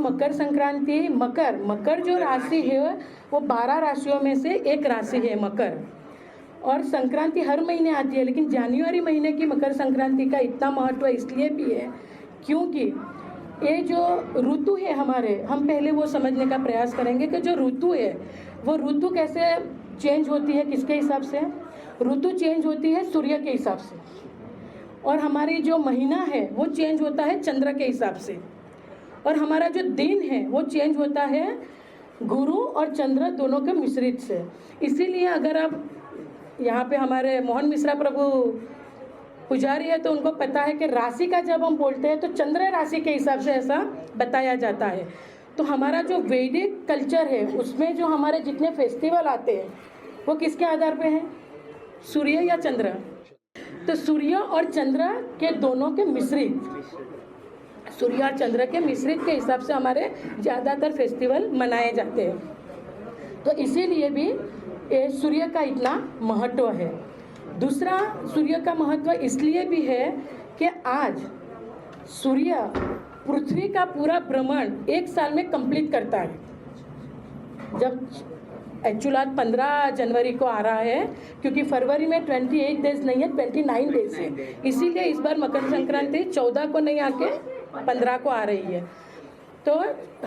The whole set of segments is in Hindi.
मकर संक्रांति, मकर जो राशि है वो 12 राशियों में से एक राशि है मकर। और संक्रांति हर महीने आती है, लेकिन जनवरी महीने की मकर संक्रांति का इतना महत्व इसलिए भी है क्योंकि ये जो ऋतु है हमारे, हम पहले वो समझने का प्रयास करेंगे कि जो ऋतु है वो ऋतु कैसे चेंज होती है, किसके हिसाब से ऋतु चेंज होती है, सूर्य के हिसाब से। और हमारी जो महीना है वो चेंज होता है चंद्र के हिसाब से। और हमारा जो दिन है वो चेंज होता है गुरु और चंद्र दोनों के मिश्रित से। इसीलिए अगर आप यहाँ पे हमारे मोहन मिश्रा प्रभु पुजारी है तो उनको पता है कि राशि का जब हम बोलते हैं तो चंद्र राशि के हिसाब से ऐसा बताया जाता है। तो हमारा जो वैदिक कल्चर है उसमें जो हमारे जितने फेस्टिवल आते हैं वो किसके आधार पे हैं, सूर्य या चंद्र। तो सूर्य और चंद्र के दोनों के मिश्रित, सूर्य और चंद्र के मिश्रित के हिसाब से हमारे ज़्यादातर फेस्टिवल मनाए जाते हैं। तो इसीलिए भी ये सूर्य का इतना महत्व है। दूसरा, सूर्य का महत्व इसलिए भी है कि आज सूर्य पृथ्वी का पूरा भ्रमण एक साल में कंप्लीट करता है। जब एक्चुअल आज 15 जनवरी को आ रहा है, क्योंकि फरवरी में 28 डेज नहीं है, 29 डेज है। इसीलिए इस बार मकर संक्रांति 14 को नहीं आके 15 को आ रही है। तो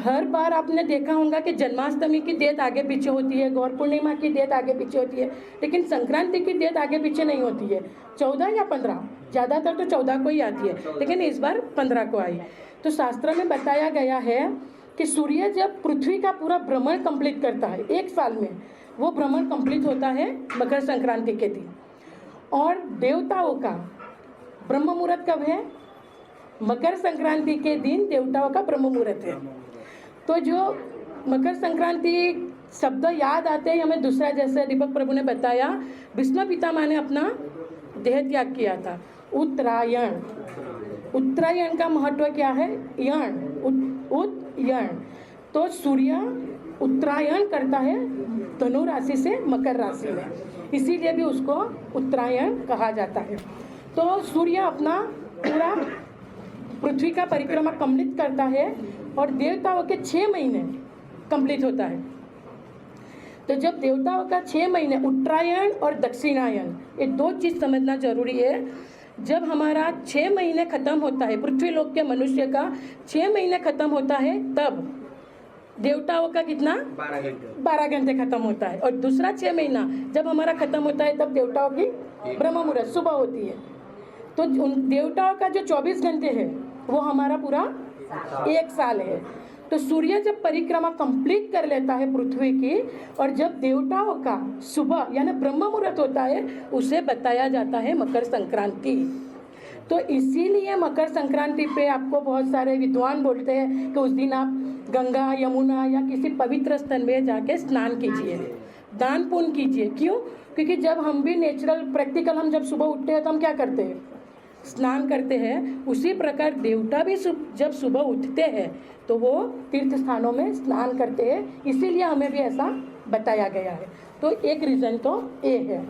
हर बार आपने देखा होगा कि जन्माष्टमी की डेट आगे पीछे होती है, गौर पूर्णिमा की डेट आगे पीछे होती है, लेकिन संक्रांति की डेट आगे पीछे नहीं होती है। 14 या 15, ज़्यादातर तो 14 को ही आती है, लेकिन इस बार 15 को आई। तो शास्त्र में बताया गया है कि सूर्य जब पृथ्वी का पूरा भ्रमण कंप्लीट करता है 1 साल में, वो भ्रमण कंप्लीट होता है मकर संक्रांति के दिन। और देवताओं का ब्रह्म मुहूर्त कब है? मकर संक्रांति के दिन देवताओं का ब्रह्म मुहूर्त है। तो जो मकर संक्रांति शब्द याद आते हैं हमें दूसरा, जैसे दीपक प्रभु ने बताया, भीष्म पितामह ने अपना देह त्याग किया था। उत्तरायण, उत्तरायण का महत्व क्या है? यण, उत्तरायण। तो सूर्य उत्तरायण करता है धनु राशि से मकर राशि में, इसीलिए भी उसको उत्तरायण कहा जाता है। तो सूर्य अपना पूरा पृथ्वी का परिक्रमा कंप्लीट करता है और देवताओं के 6 महीने कंप्लीट होता है। तो जब देवताओं का 6 महीने, उत्तरायण और दक्षिणायन, ये 2 चीज़ समझना जरूरी है। जब हमारा 6 महीने खत्म होता है, पृथ्वी लोक के मनुष्य का 6 महीने खत्म होता है, तब देवताओं का कितना? 12 घंटे खत्म होता है। और दूसरा 6 महीना जब हमारा खत्म होता है, तब देवताओं की ब्रह्म मुहूर्त सुबह होती है। तो उन देवताओं का जो 24 घंटे है वो हमारा पूरा 1 साल है। तो सूर्य जब परिक्रमा कंप्लीट कर लेता है पृथ्वी की, और जब देवताओं का सुबह यानी ब्रह्म मुहूर्त होता है, उसे बताया जाता है मकर संक्रांति। तो इसीलिए मकर संक्रांति पे आपको बहुत सारे विद्वान बोलते हैं कि उस दिन आप गंगा, यमुना या किसी पवित्र स्थल में जाके स्नान कीजिए, दान पुण्य कीजिए। क्यों? क्योंकि जब हम भी नेचुरल प्रैक्टिकल, हम जब सुबह उठते हैं तो हम क्या करते हैं? स्नान करते हैं। उसी प्रकार देवता भी जब सुबह उठते हैं तो वो तीर्थ स्थानों में स्नान करते हैं, इसीलिए हमें भी ऐसा बताया गया है। तो एक रीज़न तो ये है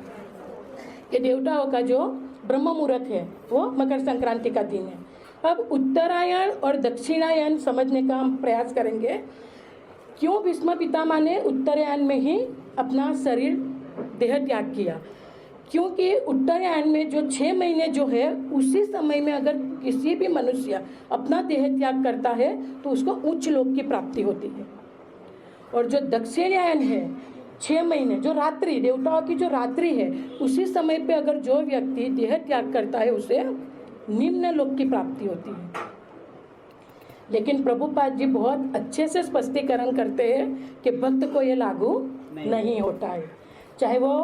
कि देवताओं का जो ब्रह्म मुहूर्त है वो मकर संक्रांति का दिन है। अब उत्तरायण और दक्षिणायन समझने का हम प्रयास करेंगे। क्यों भीष्म पितामह ने उत्तरायण में ही अपना शरीर देह त्याग किया? क्योंकि उत्तरायण में जो 6 महीने जो है, उसी समय में अगर किसी भी मनुष्य अपना देह त्याग करता है तो उसको उच्च लोक की प्राप्ति होती है। और जो दक्षिणायन है, 6 महीने जो रात्रि, देवताओं की जो रात्रि है, उसी समय पे अगर जो व्यक्ति देह त्याग करता है उसे निम्न लोक की प्राप्ति होती है। लेकिन प्रभुपाद जी बहुत अच्छे से स्पष्टीकरण करते हैं कि भक्त को ये लागू नहीं होता है, चाहे वो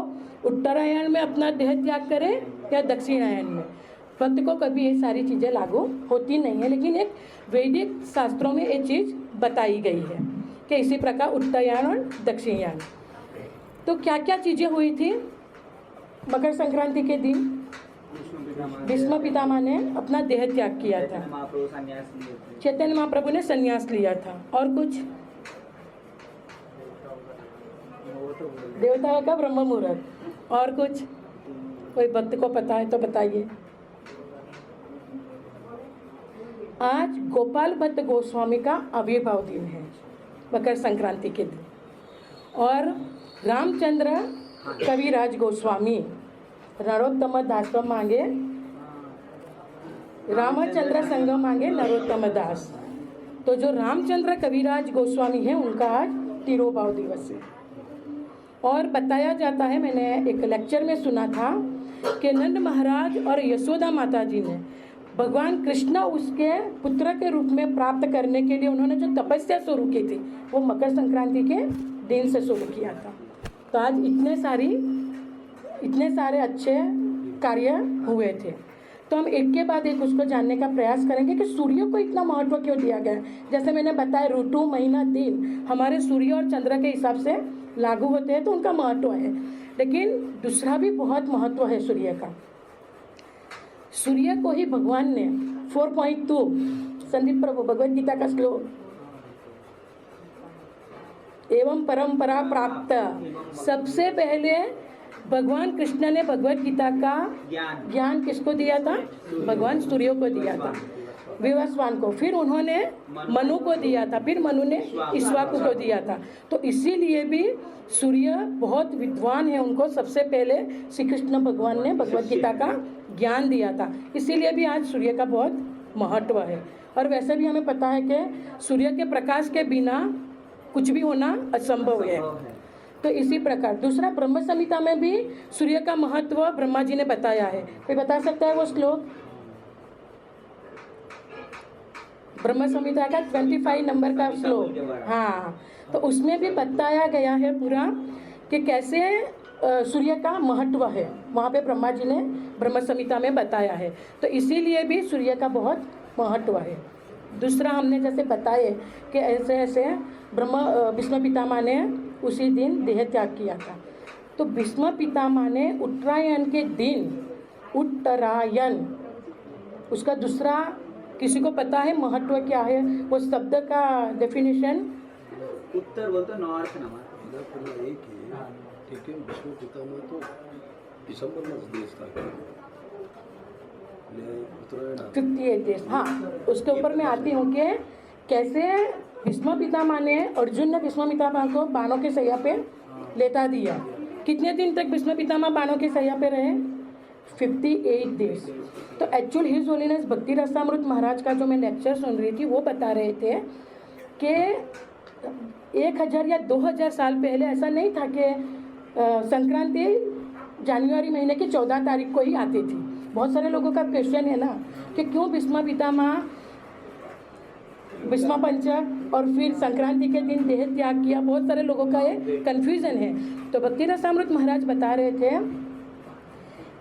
उत्तरायण में अपना देह त्याग करे या दक्षिणायन में। भक्त को कभी ये सारी चीज़ें लागू होती नहीं है, लेकिन एक वैदिक शास्त्रों में ये चीज़ बताई गई है कि इसी प्रकार उत्तरायण और दक्षिणायन। तो क्या क्या चीज़ें हुई थी मकर संक्रांति के दिन? भीष्म पितामह ने अपना देह त्याग किया था, चैतन्य महाप्रभु ने संन्यास लिया था, और कुछ देवताओं का ब्रह्म मुहूर्त, और कुछ कोई भक्त को पता है तो बताइए। आज गोपाल भट्ट गोस्वामी का आविर्भाव दिन है मकर संक्रांति के दिन, और रामचंद्र कविराज गोस्वामी, नरोत्तम दास मांगे रामचंद्र संग मांगे नरोत्तम दास। तो जो रामचंद्र कविराज गोस्वामी है उनका आज तिरोभाव दिवस है। और बताया जाता है, मैंने एक लेक्चर में सुना था कि नंद महाराज और यशोदा माता जी ने भगवान कृष्ण उसके पुत्र के रूप में प्राप्त करने के लिए उन्होंने जो तपस्या शुरू की थी वो मकर संक्रांति के दिन से शुरू किया था। तो आज इतने सारे अच्छे कार्य हुए थे। तो हम एक के बाद एक उसको जानने का प्रयास करेंगे कि सूर्य को इतना महत्व क्यों दिया गया है। जैसे मैंने बताया, ऋतु, महीना, दिन हमारे सूर्य और चंद्र के हिसाब से लागू होते हैं, तो उनका महत्व है। लेकिन दूसरा भी बहुत महत्व है सूर्य का। सूर्य को ही भगवान ने 4.2 संदीप प्रभु भगवद गीता का श्लोक, एवं परंपरा प्राप्त, सबसे पहले भगवान कृष्ण ने भगवद गीता का ज्ञान किसको दिया था? भगवान सूर्य को दिया था, विवस्वान को। फिर उन्होंने मनु को दिया था, फिर मनु ने इक्ष्वाकु को दिया था। तो इसीलिए भी सूर्य बहुत विद्वान है, उनको सबसे पहले श्री कृष्ण भगवान ने भगवद गीता का ज्ञान दिया था। इसीलिए भी आज सूर्य का बहुत महत्व है। और वैसे भी हमें पता है कि सूर्य के प्रकाश के बिना कुछ भी होना असंभव है। तो इसी प्रकार दूसरा ब्रह्म संहिता में भी सूर्य का महत्व ब्रह्मा जी ने बताया है। कोई बता सकता है वो श्लोक? ब्रह्म संहिता का 25 नंबर का श्लोक। हाँ, तो उसमें भी बताया गया है पूरा कि कैसे सूर्य का महत्व है, वहाँ पे ब्रह्मा जी ने ब्रह्म संहिता में बताया है। तो इसीलिए भी सूर्य का बहुत महत्व है। दूसरा हमने जैसे बताए कि ऐसे ऐसे भीष्म पितामह ने उसी दिन देह त्याग किया था। तो भीष्म पितामह ने उत्तरायण के दिन, उत्तरायण उसका दूसरा किसी को पता है महत्व क्या है? वो शब्द का डेफिनेशन उत्तर बोलते नॉर्थ ना एक ही, ठीक है। भीष्म पितामह तो दिसंबर में देश था, उत्तरायण 58 डेज। हाँ, उसके ऊपर मैं आती हूँ कि कैसे भीष्म पितामह ने, अर्जुन ने भीष्म पितामह को बाणों के सैया पे लेटा दिया। कितने दिन तक भीष्म पितामह बाणों के सैया पे रहे? 58 डेज। तो एक्चुअल हिज होलीनेस भक्ति रसामृत महाराज का जो मैं लेक्चर सुन रही थी वो बता रहे थे कि 1000 या 2000 साल पहले ऐसा नहीं था कि संक्रांति जनवरी महीने की 14 तारीख को ही आती थी। बहुत सारे लोगों का क्वेश्चन है ना कि क्यों भीष्म पितामह भीष्म पंचक और फिर संक्रांति के दिन देह त्याग किया। बहुत सारे लोगों का ये कन्फ्यूजन है। तो भक्ति रसामृत महाराज बता रहे थे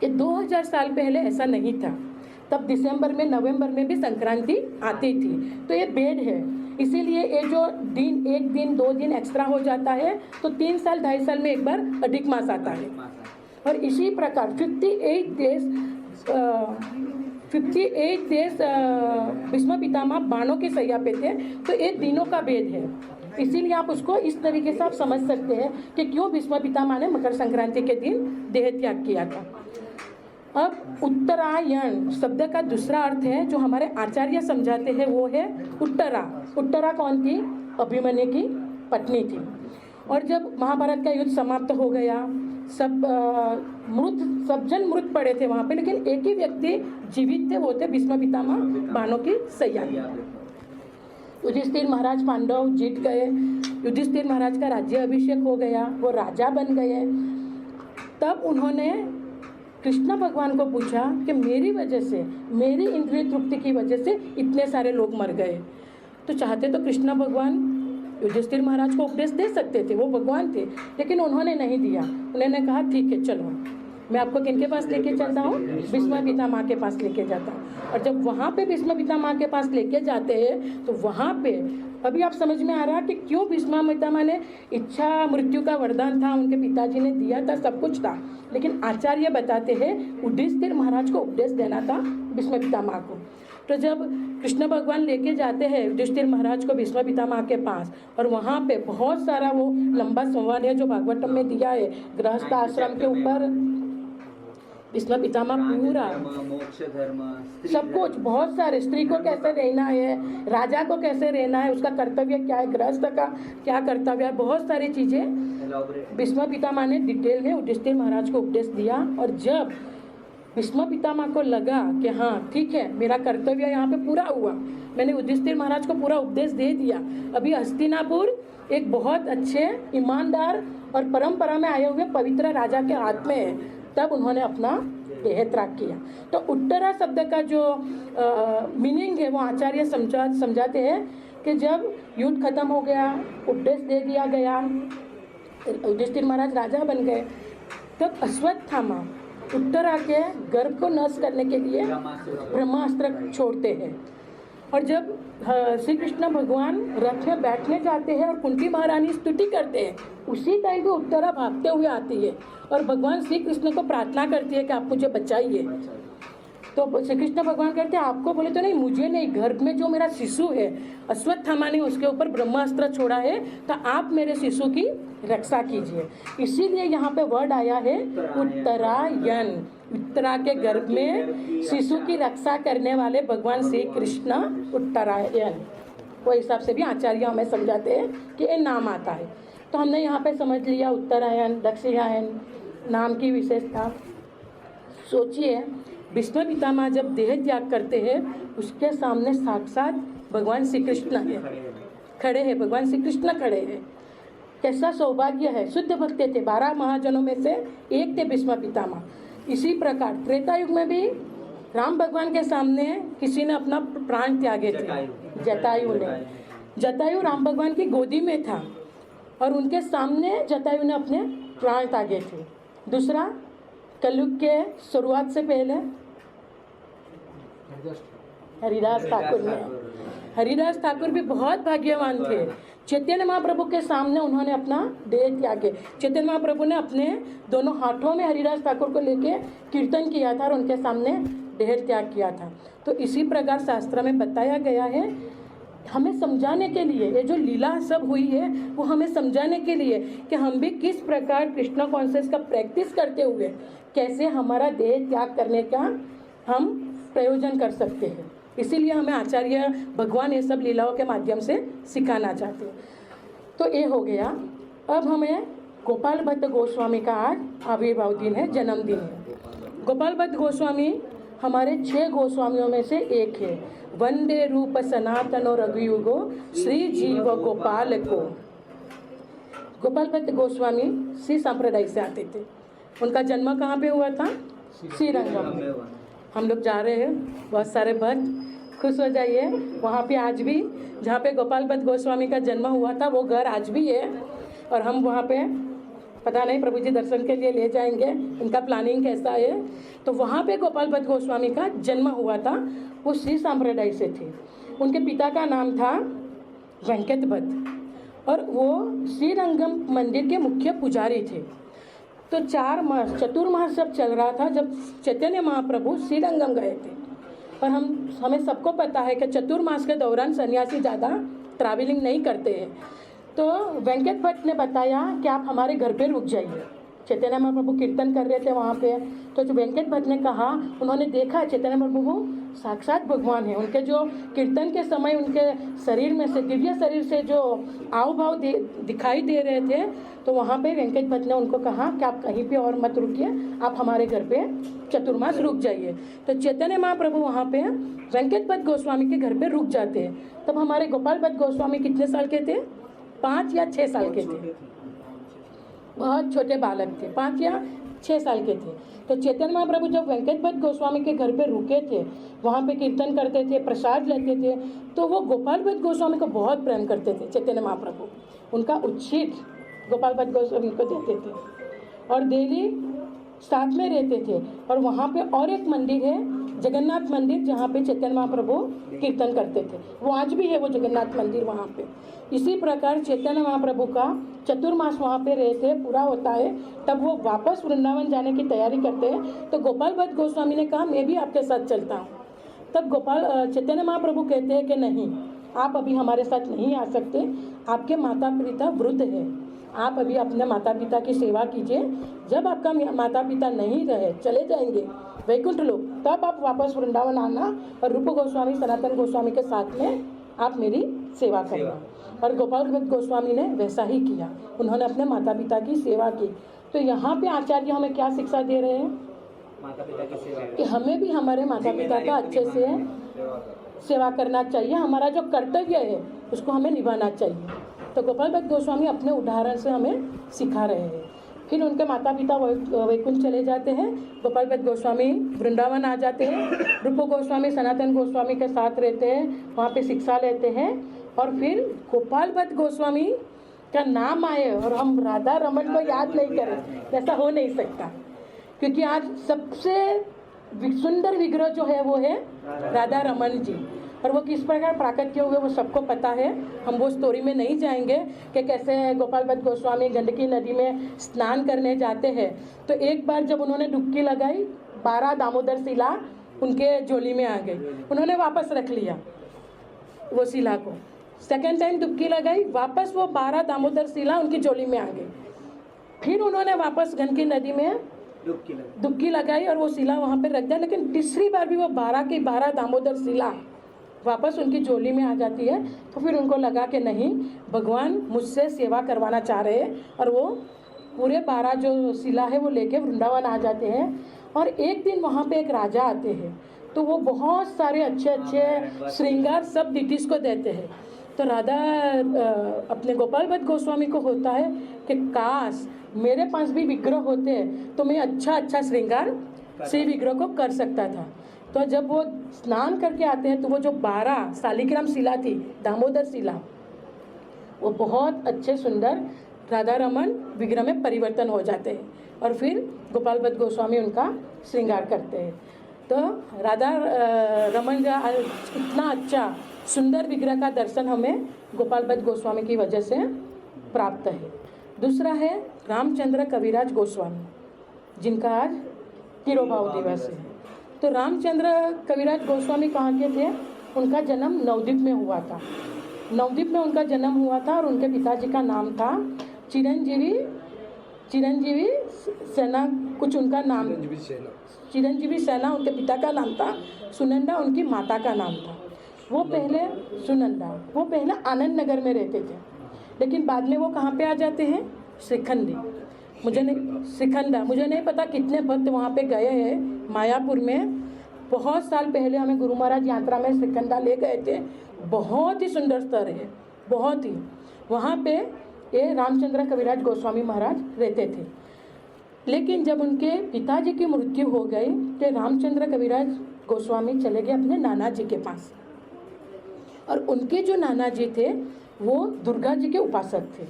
कि 2000 साल पहले ऐसा नहीं था। तब दिसंबर में, नवंबर में भी संक्रांति आती थी। तो ये बेड है, इसीलिए ये जो दिन, 1 दिन 2 दिन एक्स्ट्रा हो जाता है तो 3 साल 2.5 साल में एक बार अधिक मास आता है। और इसी प्रकार 58 डेज भीष्म पितामह बाणों के सैया पे थे। तो ये दिनों का भेद है, इसीलिए आप उसको इस तरीके से आप समझ सकते हैं कि क्यों भीष्म पितामह ने मकर संक्रांति के दिन देह त्याग किया था। अब उत्तरायण शब्द का दूसरा अर्थ है जो हमारे आचार्य समझाते हैं, वो है उत्तरा। उत्तरा कौन थी? अभिमन्यु की पत्नी थी। और जब महाभारत का युद्ध समाप्त हो गया, सब जन मृत पड़े थे वहाँ पे, लेकिन एक ही व्यक्ति जीवित थे, वो थे भीष्म पितामह बाणों की सैया। युधिष्ठिर महाराज पांडव जीत गए, युधिष्ठिर महाराज का राज्य अभिषेक हो गया, वो राजा बन गए। तब उन्होंने कृष्ण भगवान को पूछा कि मेरी वजह से, मेरी इंद्रिय तृप्ति की वजह से इतने सारे लोग मर गए। तो चाहते तो कृष्ण भगवान युधिष्ठिर महाराज को उपदेश दे सकते थे, वो भगवान थे, लेकिन उन्होंने नहीं दिया। उन्होंने कहा ठीक है चलो, मैं आपको किनके पास लेके चलता हूँ? भीष्म पितामह के पास लेके जाता हूँ। और जब वहाँ पे भीष्म पितामह के पास लेके जाते हैं तो वहाँ पे अभी आप समझ में आ रहा कि क्यों भीष्म पितामह ने इच्छा मृत्यु का वरदान था, उनके पिताजी ने दिया था, सब कुछ था, लेकिन आचार्य बताते हैं युधिष्ठिर महाराज को उपदेश देना था भीष्म पितामह को। तो जब कृष्ण भगवान लेके जाते हैं युधिष्ठिर महाराज को भीष्म पितामह के पास, और वहाँ पे बहुत सारा वो लंबा संवाद है जो भागवतम में दिया है गृहस्थ आश्रम के ऊपर। भीष्म पितामह पूरा मोक्ष धर्म सब कुछ, बहुत सारे, स्त्री को कैसे रहना है, राजा को कैसे रहना है, उसका कर्तव्य क्या है, गृहस्थ का क्या कर्तव्य है, बहुत सारी चीज़ें भीष्म पितामह ने डिटेल में युधिष्ठिर महाराज को उपदेश दिया। और जब भीष्म पितामह को लगा कि हाँ ठीक है, मेरा कर्तव्य यहाँ पे पूरा हुआ, मैंने युधिष्ठिर महाराज को पूरा उपदेश दे दिया, अभी हस्तिनापुर एक बहुत अच्छे, ईमानदार और परंपरा में आए हुए पवित्र राजा के हाथ में है, तब उन्होंने अपना देह त्याग किया। तो उत्तरा शब्द का जो मीनिंग है वो आचार्य समझाते हैं कि जब युद्ध खत्म हो गया, उपदेश दे दिया गया, युधिष्ठिर महाराज राजा बन गए, तब अश्वत्थामा उत्तरा के गर्भ को नष्ट करने के लिए ब्रह्मास्त्र छोड़ते हैं। और जब श्री कृष्ण भगवान रथ में बैठने जाते हैं और कुंती महारानी स्तुति करते हैं, उसी टाइम पे उत्तरा भागते हुए आती है और भगवान श्री कृष्ण को प्रार्थना करती है कि आप मुझे बचाइए। तो श्री कृष्ण भगवान कहते हैं आपको बोले तो नहीं, मुझे नहीं, गर्भ में जो मेरा शिशु है अश्वत्थामा ने उसके ऊपर ब्रह्मास्त्र छोड़ा है, तो आप मेरे शिशु की रक्षा कीजिए। इसीलिए यहाँ पे वर्ड आया है उत्तरायण। उत्तरा के गर्भ में शिशु की रक्षा करने वाले भगवान श्री कृष्ण उत्तरायण, वो हिसाब से भी आचार्य हमें समझाते हैं कि ये नाम आता है। तो हमने यहाँ पे समझ लिया उत्तरायण, दक्षिणायन नाम की विशेषता। सोचिए भीष्म पितामह जब देह त्याग करते हैं उसके सामने साक्षात भगवान श्री कृष्ण है, खड़े हैं, भगवान श्री कृष्ण खड़े हैं। कैसा सौभाग्य है। शुद्ध भक्त थे, 12 महाजनों में से एक थे भीष्म पितामह। इसी प्रकार त्रेता युग में भी राम भगवान के सामने किसी ने अपना प्राण त्यागे थे, जटायु ने। जटायु राम भगवान की गोदी में था और उनके सामने जटायु ने अपने प्राण त्यागे थे। दूसरा, कलयुग के शुरुआत से पहले हरिदास ठाकुर ने, हरिदास ठाकुर भी बहुत भाग्यवान थे। चैतन्य महाप्रभु के सामने उन्होंने अपना देह त्यागे। चैतन्य महाप्रभु ने अपने दोनों हाथों में हरिदास ठाकुर को लेके कीर्तन किया था और उनके सामने देह त्याग किया था। तो इसी प्रकार शास्त्र में बताया गया है, हमें समझाने के लिए, ये जो लीला सब हुई है वो हमें समझाने के लिए कि हम भी किस प्रकार कृष्ण कॉन्शियस का प्रैक्टिस करते हुए कैसे हमारा देह त्याग करने का हम प्रयोजन कर सकते हैं। इसीलिए हमें आचार्य भगवान ये सब लीलाओं के माध्यम से सिखाना चाहते हैं। तो ये हो गया। अब हमें गोपाल भट्ट गोस्वामी का आज आविर्भाव दिन है, जन्मदिन है। गोपाल भट्ट गोस्वामी हमारे 6 गोस्वामियों में से एक है। वंदे रूप सनातन और रघुयुगो श्री जीव गोपाल को। गोपाल भट्ट गोस्वामी श्री संप्रदाय से आते थे। उनका जन्म कहाँ पे हुआ था? श्रीरंगम में। हम लोग जा रहे हैं, बहुत सारे भक्त खुश हो जाइए। वहाँ पे आज भी जहाँ पे गोपाल भट्ट गोस्वामी का जन्म हुआ था वो घर आज भी है और हम वहाँ पे पता नहीं प्रभु जी दर्शन के लिए ले जाएंगे, इनका प्लानिंग कैसा है। तो वहाँ पे गोपाल भट्ट गोस्वामी का जन्म हुआ था। वो श्री संप्रदाय से थे। उनके पिता का नाम था वेंकट भट्ट और वो श्रीरंगम मंदिर के मुख्य पुजारी थे। तो 4 मास चतुर्मास जब चल रहा था, जब चैतन्य महाप्रभु श्रीरंगम गए थे, और हमें सबको पता है कि चतुर्मास के दौरान सन्यासी ज़्यादा ट्रैवलिंग नहीं करते हैं। तो वेंकट भट्ट ने बताया कि आप हमारे घर पे रुक जाइए। चैतन्य महाप्रभु कीर्तन कर रहे थे वहाँ पे। तो जो वेंकट भट्ट ने कहा, उन्होंने देखा चैतन्य महाप्रभु साक्षात भगवान है। उनके जो कीर्तन के समय उनके शरीर में से, दिव्य शरीर से जो आव भाव दिखाई दे रहे थे, तो वहाँ पे वेंकट भट्ट ने उनको कहा कि आप कहीं पे और मत रुकिए, आप हमारे घर पे चतुर्मास रुक जाइए। तो चैतन्य महाप्रभु वहाँ पे वेंकट भट्ट गोस्वामी के घर पे रुक जाते हैं। तब हमारे गोपाल भट्ट गोस्वामी कितने साल के थे? 5 या 6 साल के थे। बहुत छोटे बालक थे, 5 या 6 साल के थे। तो चैतन्य महाप्रभु जब वेंकट भट्ट गोस्वामी के घर पे रुके थे, वहाँ पे कीर्तन करते थे, प्रसाद लेते थे, तो वो गोपाल भट्ट गोस्वामी को बहुत प्रेम करते थे। चैतन्य महाप्रभु उनका उच्छिष्ट गोपाल भट्ट गोस्वामी को देते थे और डेली साथ में रहते थे। और वहाँ पे और एक मंदिर है, जगन्नाथ मंदिर, जहाँ पे चैतन्य महाप्रभु कीर्तन करते थे। वो आज भी है वो जगन्नाथ मंदिर वहाँ पे। इसी प्रकार चैतन्य महाप्रभु का चतुर्मास वहाँ पे रहते, पूरा होता है, तब वो वापस वृंदावन जाने की तैयारी करते हैं। तो गोपाल भट्ट गोस्वामी ने कहा मैं भी आपके साथ चलता हूँ। तब चैतन्य महाप्रभु कहते हैं कि नहीं, आप अभी हमारे साथ नहीं आ सकते, आपके माता पिता वृद्ध है, आप अभी अपने माता पिता की सेवा कीजिए। जब आपका माता पिता नहीं रहे, चले जाएंगे वैकुंठ लोक, तब आप वापस वृंदावन आना और रूप गोस्वामी सनातन गोस्वामी के साथ में आप मेरी सेवा करना। और गोपाल भट्ट गोस्वामी ने वैसा ही किया, उन्होंने अपने माता पिता की सेवा की। तो यहाँ पे आचार्य हमें क्या शिक्षा दे रहे हैं? माता पिता की सेवा कि हमें भी हमारे माता पिता का अच्छे से सेवा करना चाहिए, हमारा जो कर्तव्य है उसको हमें निभाना चाहिए। तो गोपाल भट्ट गोस्वामी अपने उदाहरण से हमें सिखा रहे हैं। फिर उनके माता पिता वैकुंठ चले जाते हैं, गोपाल भट्ट गोस्वामी वृंदावन आ जाते हैं, रूप गोस्वामी सनातन गोस्वामी के साथ रहते हैं, वहाँ पे शिक्षा लेते हैं। और फिर गोपाल भट्ट गोस्वामी का नाम आए और हम राधा रमन को याद नहीं करें, ऐसा हो नहीं सकता। क्योंकि आज सबसे सुंदर विग्रह जो है वो है राधा रमन जी, और वो किस प्रकार प्राकट्य हुए वो सबको पता है। हम वो स्टोरी में नहीं जाएंगे कि कैसे गोपाल भट्ट गोस्वामी गंडकी नदी में स्नान करने जाते हैं। तो एक बार जब उन्होंने डुबकी लगाई, 12 दामोदर शिला उनके झोली में आ गई, उन्होंने वापस रख लिया वो शिला को। सेकेंड टाइम डुबकी लगाई, वापस वो 12 दामोदर शिला उनकी झोली में आ गई। फिर उन्होंने वापस गंडकी नदी में डुबकी लगाई और वो शिला वहाँ पे रख दिया। लेकिन तीसरी बार भी वो 12 की 12 दामोदर शिला वापस उनकी झोली में आ जाती है। तो फिर उनको लगा कि नहीं, भगवान मुझसे सेवा करवाना चाह रहे हैं, और वो पूरे 12 जो शिला है वो लेके वृंदावन आ जाते हैं। और एक दिन वहाँ पे एक राजा आते हैं, तो वो बहुत सारे अच्छे अच्छे श्रृंगार सब ब्रिटिश को देते हैं। तो राधा अपने गोपाल भट्ट गोस्वामी को होता है कि काश मेरे पास भी विग्रह होते हैं तो मैं अच्छा अच्छा श्रृंगार श्री विग्रह को कर सकता था। तो जब वो स्नान करके आते हैं तो वो जो 12 शालिग्राम शिला थी, दामोदर शिला, वो बहुत अच्छे सुंदर राधा रमन विग्रह में परिवर्तन हो जाते हैं और फिर गोपाल भट्ट गोस्वामी उनका श्रृंगार करते हैं। तो राधा रमन का इतना अच्छा सुंदर विग्रह का दर्शन हमें गोपाल भट्ट गोस्वामी की वजह से प्राप्त है। दूसरा है रामचंद्र कविराज गोस्वामी, जिनका आज तिरुभाव दिवस है। तो रामचंद्र कविराज गोस्वामी कहाँ के थे? उनका जन्म नवद्वीप में हुआ था। नवद्वीप में उनका जन्म हुआ था और उनके पिताजी का नाम था चिरंजीवी सेना, कुछ उनका नाम, चिरंजीवी सेना उनके पिता का नाम था। सुनंदा उनकी माता का नाम था। वो पहले आनंद नगर में रहते थे, लेकिन बाद में वो कहाँ पे आ जाते हैं? श्रीखंडी। मुझे नहीं पता कितने भक्त वहाँ पे गए हैं मायापुर में। बहुत साल पहले हमें गुरु महाराज यात्रा में श्रीखंडा ले गए थे। बहुत ही सुंदर स्थल है, बहुत ही। वहाँ पे ये रामचंद्र कविराज गोस्वामी महाराज रहते थे। लेकिन जब उनके पिताजी की मृत्यु हो गई तो रामचंद्र कविराज गोस्वामी चले गए अपने नाना जी के पास, और उनके जो नाना जी थे वो दुर्गा जी के उपासक थे।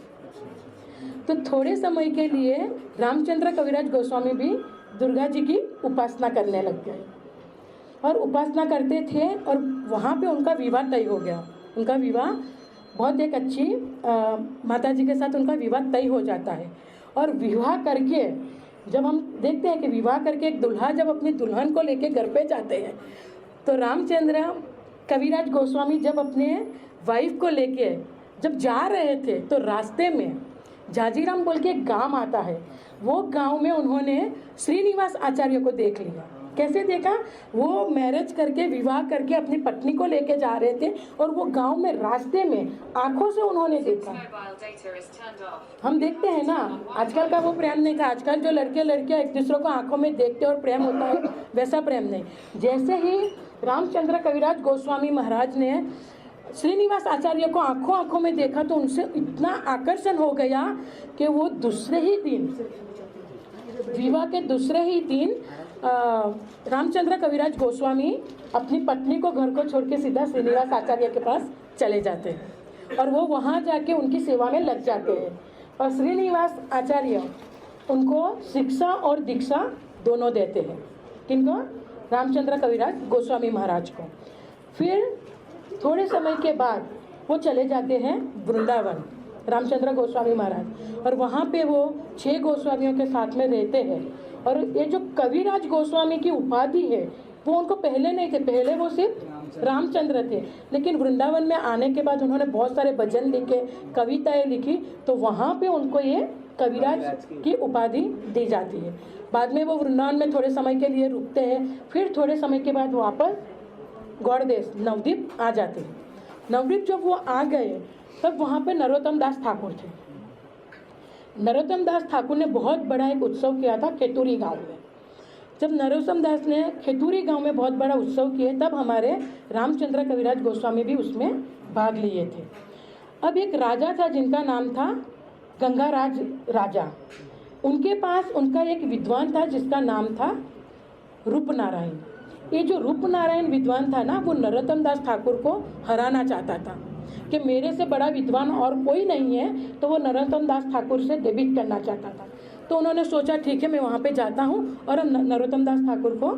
तो थोड़े समय के लिए रामचंद्र कविराज गोस्वामी भी दुर्गा जी की उपासना करने लग गए और उपासना करते थे, और वहाँ पे उनका विवाह तय हो गया। उनका विवाह बहुत एक अच्छी माता जी के साथ उनका विवाह तय हो जाता है। और विवाह करके जब हम देखते हैं कि विवाह करके एक दुल्हा जब अपनी दुल्हन को लेके घर पे जाते हैं, तो रामचंद्र कविराज गोस्वामी जब अपने वाइफ को लेके जब जा रहे थे तो रास्ते में जाजीराम बोल के एक गांव आता है। वो गांव में उन्होंने श्रीनिवास आचार्य को देख लिया। कैसे देखा? वो मैरिज करके विवाह करके अपनी पत्नी को लेके जा रहे थे और वो गांव में रास्ते में आंखों से उन्होंने देखा। हम देखते हैं ना, आजकल का वो प्रेम नहीं था। आजकल जो लड़के लड़कियां एक दूसरे को आंखों में देखते और प्रेम होता है, वैसा प्रेम नहीं। जैसे ही रामचंद्र कविराज गोस्वामी महाराज ने श्रीनिवास आचार्य को आंखों आंखों में देखा तो उनसे इतना आकर्षण हो गया कि वो दूसरे ही दिन, विवाह के दूसरे ही दिन, रामचंद्र कविराज गोस्वामी अपनी पत्नी को घर को छोड़ के सीधा श्रीनिवास आचार्य के पास चले जाते हैं और वो वहाँ जाके उनकी सेवा में लग जाते हैं। और श्रीनिवास आचार्य उनको शिक्षा और दीक्षा दोनों देते हैं। किनको? रामचंद्र कविराज गोस्वामी महाराज को। फिर थोड़े समय के बाद वो चले जाते हैं वृंदावन, रामचंद्र गोस्वामी महाराज, और वहाँ पे वो 6 गोस्वामियों के साथ में रहते हैं। और ये जो कविराज गोस्वामी की उपाधि है वो उनको पहले नहीं थे, पहले वो सिर्फ रामचंद्र थे। लेकिन वृंदावन में आने के बाद उन्होंने बहुत सारे भजन लिखे, कविताएं लिखी, तो वहाँ पे उनको ये कविराज की उपाधि दी जाती है। बाद में वो वृंदावन में थोड़े समय के लिए रुकते हैं, फिर थोड़े समय के बाद वापस गौड़ देश नवद्वीप आ जाते हैं। नवद्वीप जब वो आ गए तब वहाँ पे नरोत्तम दास ठाकुर थे। नरोत्तम दास ठाकुर ने बहुत बड़ा एक उत्सव किया था खेतूरी गांव में। जब नरोत्तम दास ने खेतूरी गांव में बहुत बड़ा उत्सव किए तब हमारे रामचंद्र कविराज गोस्वामी भी उसमें भाग लिए थे। अब एक राजा था जिनका नाम था गंगाराज राजा। उनके पास उनका एक विद्वान था जिसका नाम था रूपनारायण। ये जो रूपनारायण विद्वान था ना, वो नरोत्तम दास ठाकुर को हराना चाहता था कि मेरे से बड़ा विद्वान और कोई नहीं है, तो वो नरोत्तम दास ठाकुर से डेबिट करना चाहता था। तो उन्होंने सोचा ठीक है मैं वहाँ पे जाता हूँ और नरोत्तम दास ठाकुर को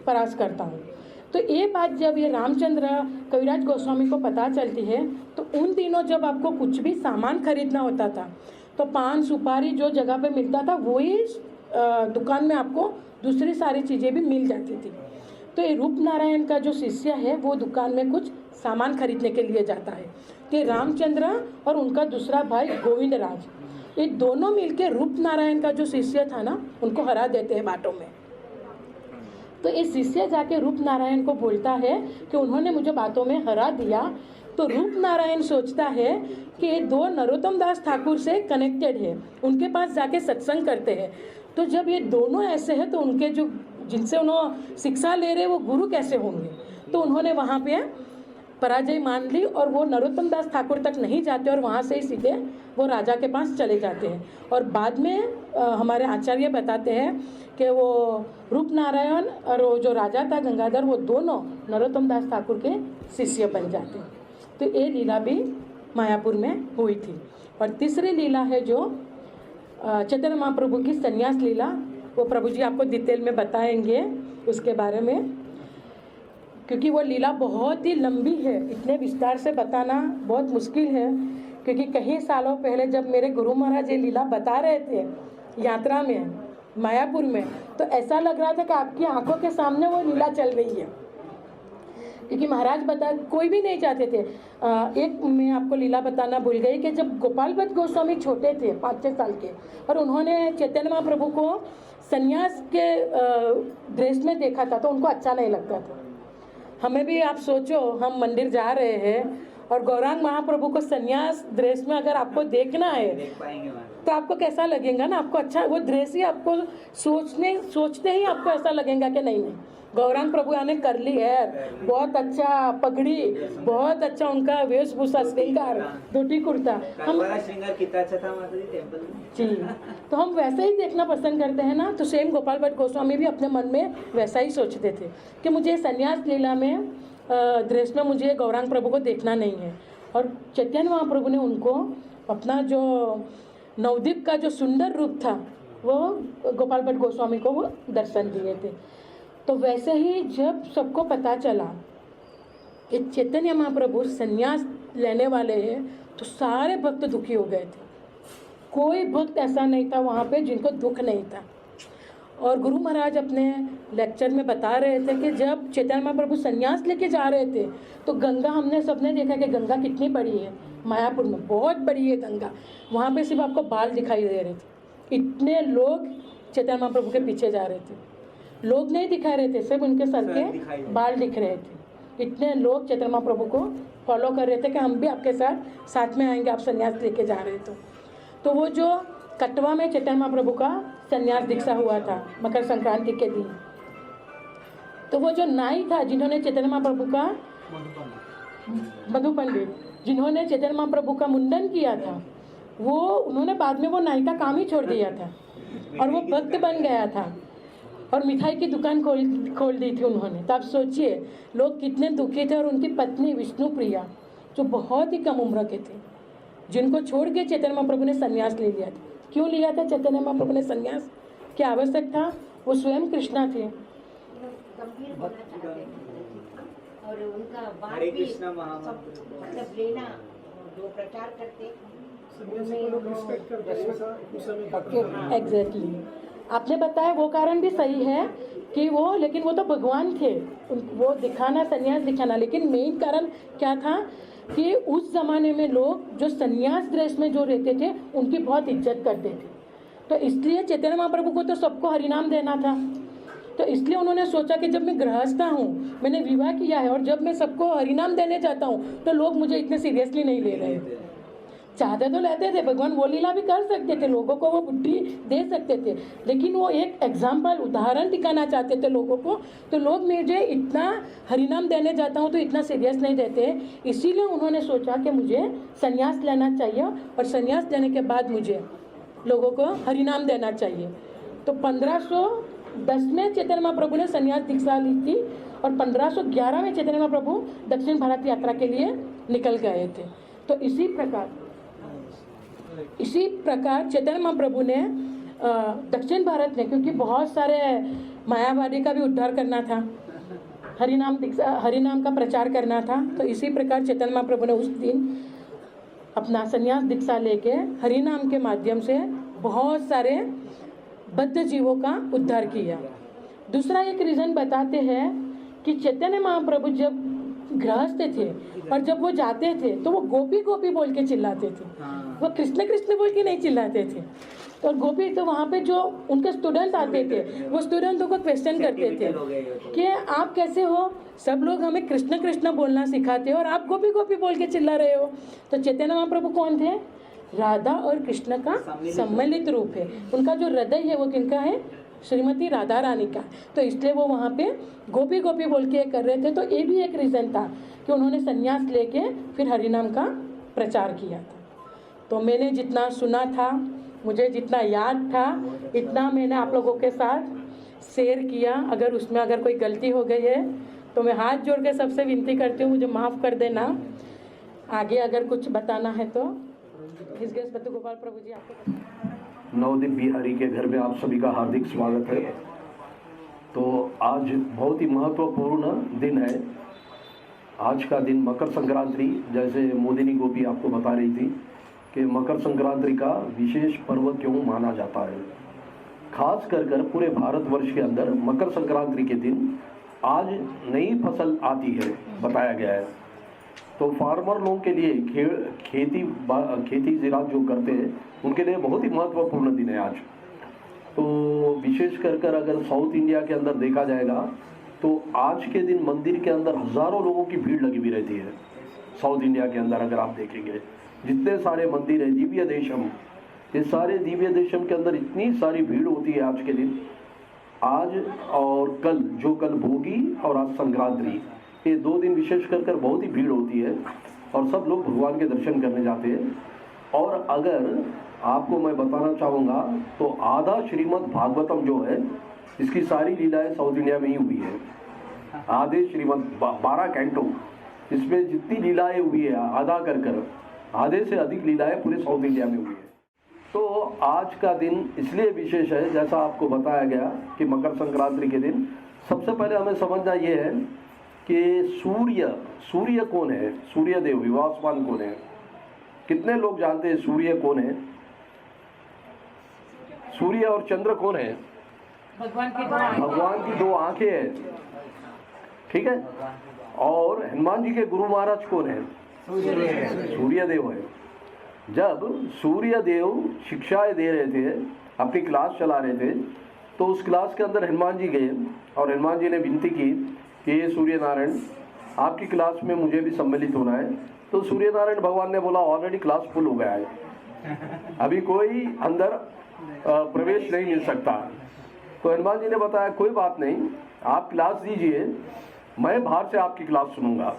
परास्त करता हूँ। तो ये बात जब ये रामचंद्र कविराज गोस्वामी को पता चलती है तो उन दिनों जब आपको कुछ भी सामान खरीदना होता था तो पान सुपारी जो जगह पे मिलता था वही दुकान में आपको दूसरी सारी चीज़ें भी मिल जाती थी। तो ये रूपनारायण का जो शिष्य है वो दुकान में कुछ सामान खरीदने के लिए जाता है। तो रामचंद्र और उनका दूसरा भाई गोविंद राज, ये दोनों मिलके रूपनारायण का जो शिष्य था ना उनको हरा देते हैं बातों में। तो ये शिष्य जाके रूपनारायण को बोलता है कि उन्होंने मुझे बातों में हरा दिया। तो रूपनारायण सोचता है कि ये दो नरोत्तम दास ठाकुर से कनेक्टेड है, उनके पास जाके सत्संग करते हैं। तो जब ये दोनों ऐसे हैं तो उनके जो जिनसे उन्होंने शिक्षा ले रहे वो गुरु कैसे होंगे। तो उन्होंने वहाँ पे पराजय मान ली और वो नरोत्तम दास ठाकुर तक नहीं जाते और वहाँ से ही सीधे वो राजा के पास चले जाते हैं। और बाद में हमारे आचार्य बताते हैं कि वो रूपनारायण और वो जो राजा था गंगाधर, वो दोनों नरोत्तम दास ठाकुर के शिष्य बन जाते हैं। तो ये लीला भी मायापुर में हुई थी। और तीसरी लीला है जो चैतन्य महाप्रभु की संन्यास लीला, वो प्रभु जी आपको डिटेल में बताएंगे उसके बारे में, क्योंकि वो लीला बहुत ही लंबी है, इतने विस्तार से बताना बहुत मुश्किल है। क्योंकि कई सालों पहले जब मेरे गुरु महाराज ये लीला बता रहे थे यात्रा में मायापुर में, तो ऐसा लग रहा था कि आपकी आंखों के सामने वो लीला चल रही है। क्योंकि महाराज कोई भी नहीं चाहते थे। एक मैं आपको लीला बताना भूल गई कि जब गोपाल भट्ट गोस्वामी छोटे थे 5-6 साल के, और उन्होंने चैतन्य महाप्रभु को संन्यास के ड्रेस में देखा था तो उनको अच्छा नहीं लगता था। हमें भी आप सोचो, हम मंदिर जा रहे हैं और गौरांग महाप्रभु को संन्यास ड्रेस में अगर आपको देखना है देख पाएंगे वहाँ। तो आपको कैसा लगेगा ना, आपको अच्छा वो ड्रेस ही आपको सोचते ही आपको ऐसा लगेगा कि नहीं गौरांग प्रभु ने कर ली है, बहुत अच्छा पगड़ी, बहुत अच्छा उनका वेशभूषा श्रृंगार, धोती कुर्ता। हम श्रृंगार कितना अच्छा था माता जी टेम्पल में जी, तो हम वैसे ही देखना पसंद करते हैं ना। तो सेम गोपाल भट्ट गोस्वामी भी अपने मन में वैसा ही सोचते थे कि मुझे संन्यास लीला में ड्रेस में मुझे गौरांग प्रभु को देखना नहीं है। और चैतन्य महाप्रभु ने उनको अपना जो नवदीप का जो सुंदर रूप था वो गोपाल भट्ट गोस्वामी को वो दर्शन दिए थे। तो वैसे ही जब सबको पता चला कि चैतन्य महाप्रभु संन्यास लेने वाले हैं तो सारे भक्त दुखी हो गए थे। कोई भक्त ऐसा नहीं था वहाँ पे जिनको दुख नहीं था। और गुरु महाराज अपने लेक्चर में बता रहे थे कि जब चैतन्य महाप्रभु संन्यास लेके जा रहे थे तो गंगा, हमने सबने देखा कि गंगा कितनी बड़ी है, मायापुर में बहुत बड़ी है गंगा। वहाँ पे सिर्फ आपको बाल दिखाई दे रहे थे, इतने लोग चैतन्य महाप्रभु के पीछे जा रहे थे। लोग नहीं दिखा रहे थे, सिर्फ उनके सर के बाल दिख रहे थे। इतने लोग चैतन्य महाप्रभु को फॉलो कर रहे थे कि हम भी आपके साथ में आएंगे, आप संन्यास लेके जा रहे तो वो जो कटवा में चैतन्य महाप्रभु का संन्यास दीक्षा हुआ था मकर संक्रांति के दिन, तो वो जो नाई था जिन्होंने चैतन्य महाप्रभु का मधु पंडित जिन्होंने चैतन्य महाप्रभु का मुंडन किया था, वो उन्होंने बाद में वो नाई का काम ही छोड़ दिया था और वो भक्त बन गया था और मिठाई की दुकान खोल दी थी उन्होंने। तो आप सोचिए लोग कितने दुखी थे। और उनकी पत्नी विष्णु प्रिया जो बहुत ही कम उम्र के थे, जिनको छोड़ के चैतन्य महाप्रभु ने संन्यास ले लिया था। क्यों लिया था चैतन्य महाप्रभु ने संन्यास, क्या आवश्यक था? वो स्वयं कृष्णा थे। गंभीर होना चाहते थे और उनका बात हरे भी कृष्णा महामंत्र सब मतलब लेना, जो प्रचार करते एग्जैक्टली आपने बताया वो कारण भी सही है कि वो, लेकिन वो तो भगवान थे, वो दिखाना संन्यास दिखाना। लेकिन मेन कारण क्या था कि उस ज़माने में लोग जो संन्यास ड्रेस में जो रहते थे उनकी बहुत इज्जत करते थे। तो इसलिए चैतन्य महाप्रभु को तो सबको हरिनाम देना था। तो इसलिए उन्होंने सोचा कि जब मैं गृहस्था हूँ, मैंने विवाह किया है और जब मैं सबको हरिनाम देने जाता हूँ तो लोग मुझे इतने सीरियसली नहीं ले रहे। चाहते तो लेते थे, भगवान वो लीला भी कर सकते थे, लोगों को वो बुद्धि दे सकते थे, लेकिन वो एक एग्जाम्पल उदाहरण दिखाना चाहते थे लोगों को। तो लोग मुझे इतना हरिनाम देने जाता हूँ तो इतना सीरियस नहीं देते। इसीलिए उन्होंने सोचा कि मुझे संन्यास लेना चाहिए और संन्यास लेने के बाद मुझे लोगों को हरिनाम देना चाहिए। तो 1510 में चैतन्य महाप्रभु ने संन्यास दीक्षा ली थी और 1511 में चैतन्य महाप्रभु दक्षिण भारत यात्रा के लिए निकल गए थे। तो इसी प्रकार चैतन्य महाप्रभु ने दक्षिण भारत में, क्योंकि बहुत सारे मायावादी का भी उद्धार करना था, हरिनाम का प्रचार करना था, तो इसी प्रकार चैतन्य महाप्रभु ने उस दिन अपना संन्यास दीक्षा लेके हरिनाम के माध्यम से बहुत सारे बद्ध जीवों का उद्धार किया। दूसरा एक रीज़न बताते हैं कि चैतन्य महाप्रभु जब गृहस्थ थे और जब वो जाते थे तो वो गोपी गोपी बोल के चिल्लाते थे, वो कृष्ण कृष्ण बोल के नहीं चिल्लाते थे। और गोपी तो वहाँ पे जो उनके स्टूडेंट आते थे वो स्टूडेंटों को क्वेश्चन करते थे कि आप कैसे हो, सब लोग हमें कृष्ण कृष्ण बोलना सिखाते हो और आप गोपी गोपी बोल के चिल्ला रहे हो। तो चैतन्य महाप्रभु कौन थे? राधा और कृष्ण का सम्मिलित रूप है। उनका जो हृदय है वो किनका है? श्रीमती राधा रानी का, तो इसलिए वो वहाँ पे गोपी गोपी बोल के कर रहे थे। तो ये भी एक रीज़न था कि उन्होंने संन्यास लेके फिर हरिनाम का प्रचार किया था। तो मैंने जितना सुना था, मुझे जितना याद था, इतना मैंने आप लोगों के साथ शेयर किया। अगर उसमें अगर कोई गलती हो गई है तो मैं हाथ जोड़ के सबसे विनती करती हूँ, मुझे माफ़ कर देना। आगे अगर कुछ बताना है तो हिज गेस्ट बद्दू गोपाल प्रभु जी आपको। नवदीप बिहारी के घर में आप सभी का हार्दिक स्वागत है। तो आज बहुत ही महत्वपूर्ण दिन है। आज का दिन मकर संक्रांति, जैसे मोदिनी गोपी आपको बता रही थी कि मकर संक्रांति का विशेष पर्व क्यों माना जाता है। खास कर पूरे भारतवर्ष के अंदर मकर संक्रांति के दिन आज नई फसल आती है, बताया गया है। तो फार्मर लोगों के लिए खेती ज़राअत जो करते हैं उनके लिए बहुत ही महत्वपूर्ण दिन है आज। तो विशेष कर अगर साउथ इंडिया के अंदर देखा जाएगा तो आज के दिन मंदिर के अंदर हज़ारों लोगों की भीड़ लगी हुई रहती है। साउथ इंडिया के अंदर अगर आप देखेंगे जितने सारे मंदिर हैं, दिव्य देशम, ये सारे दिव्य देशम के अंदर इतनी सारी भीड़ होती है आज के दिन। आज और कल, जो कल भोगी और आज संक्रांति, ये 2 दिन विशेष कर बहुत ही भीड़ होती है और सब लोग भगवान के दर्शन करने जाते हैं। और अगर आपको मैं बताना चाहूँगा तो आधा श्रीमद् भागवतम जो है, इसकी सारी लीलाएं साउथ इंडिया में ही हुई है। आधे श्रीमद् 12 कैंटो, इसमें जितनी लीलाएं हुई है आधे से अधिक लीलाएं पूरे साउथ इंडिया में हुई है। तो आज का दिन इसलिए विशेष है, जैसा आपको बताया गया कि मकर संक्रांति के दिन सबसे पहले हमें समझना ये है कि सूर्य कौन है, सूर्य देव विवासवान कौन है। कितने लोग जानते हैं सूर्य कौन है? सूर्य और चंद्र कौन है? भगवान की 2 आंखें हैं, ठीक है। और हनुमान जी के गुरु महाराज कौन है? सूर्य देव है। जब सूर्य देव शिक्षाएं दे रहे थे, अपनी क्लास चला रहे थे, तो उस क्लास के अंदर हनुमान जी गए और हनुमान जी ने विनती की कि ये सूर्य नारायण, आपकी क्लास में मुझे भी सम्मिलित होना है। तो सूर्य नारायण भगवान ने बोला ऑलरेडी क्लास फुल हो गया है, अभी कोई अंदर प्रवेश नहीं मिल सकता। तो हनुमान जी ने बताया कोई बात नहीं, आप क्लास दीजिए, मैं बाहर से आपकी क्लास सुनूंगा।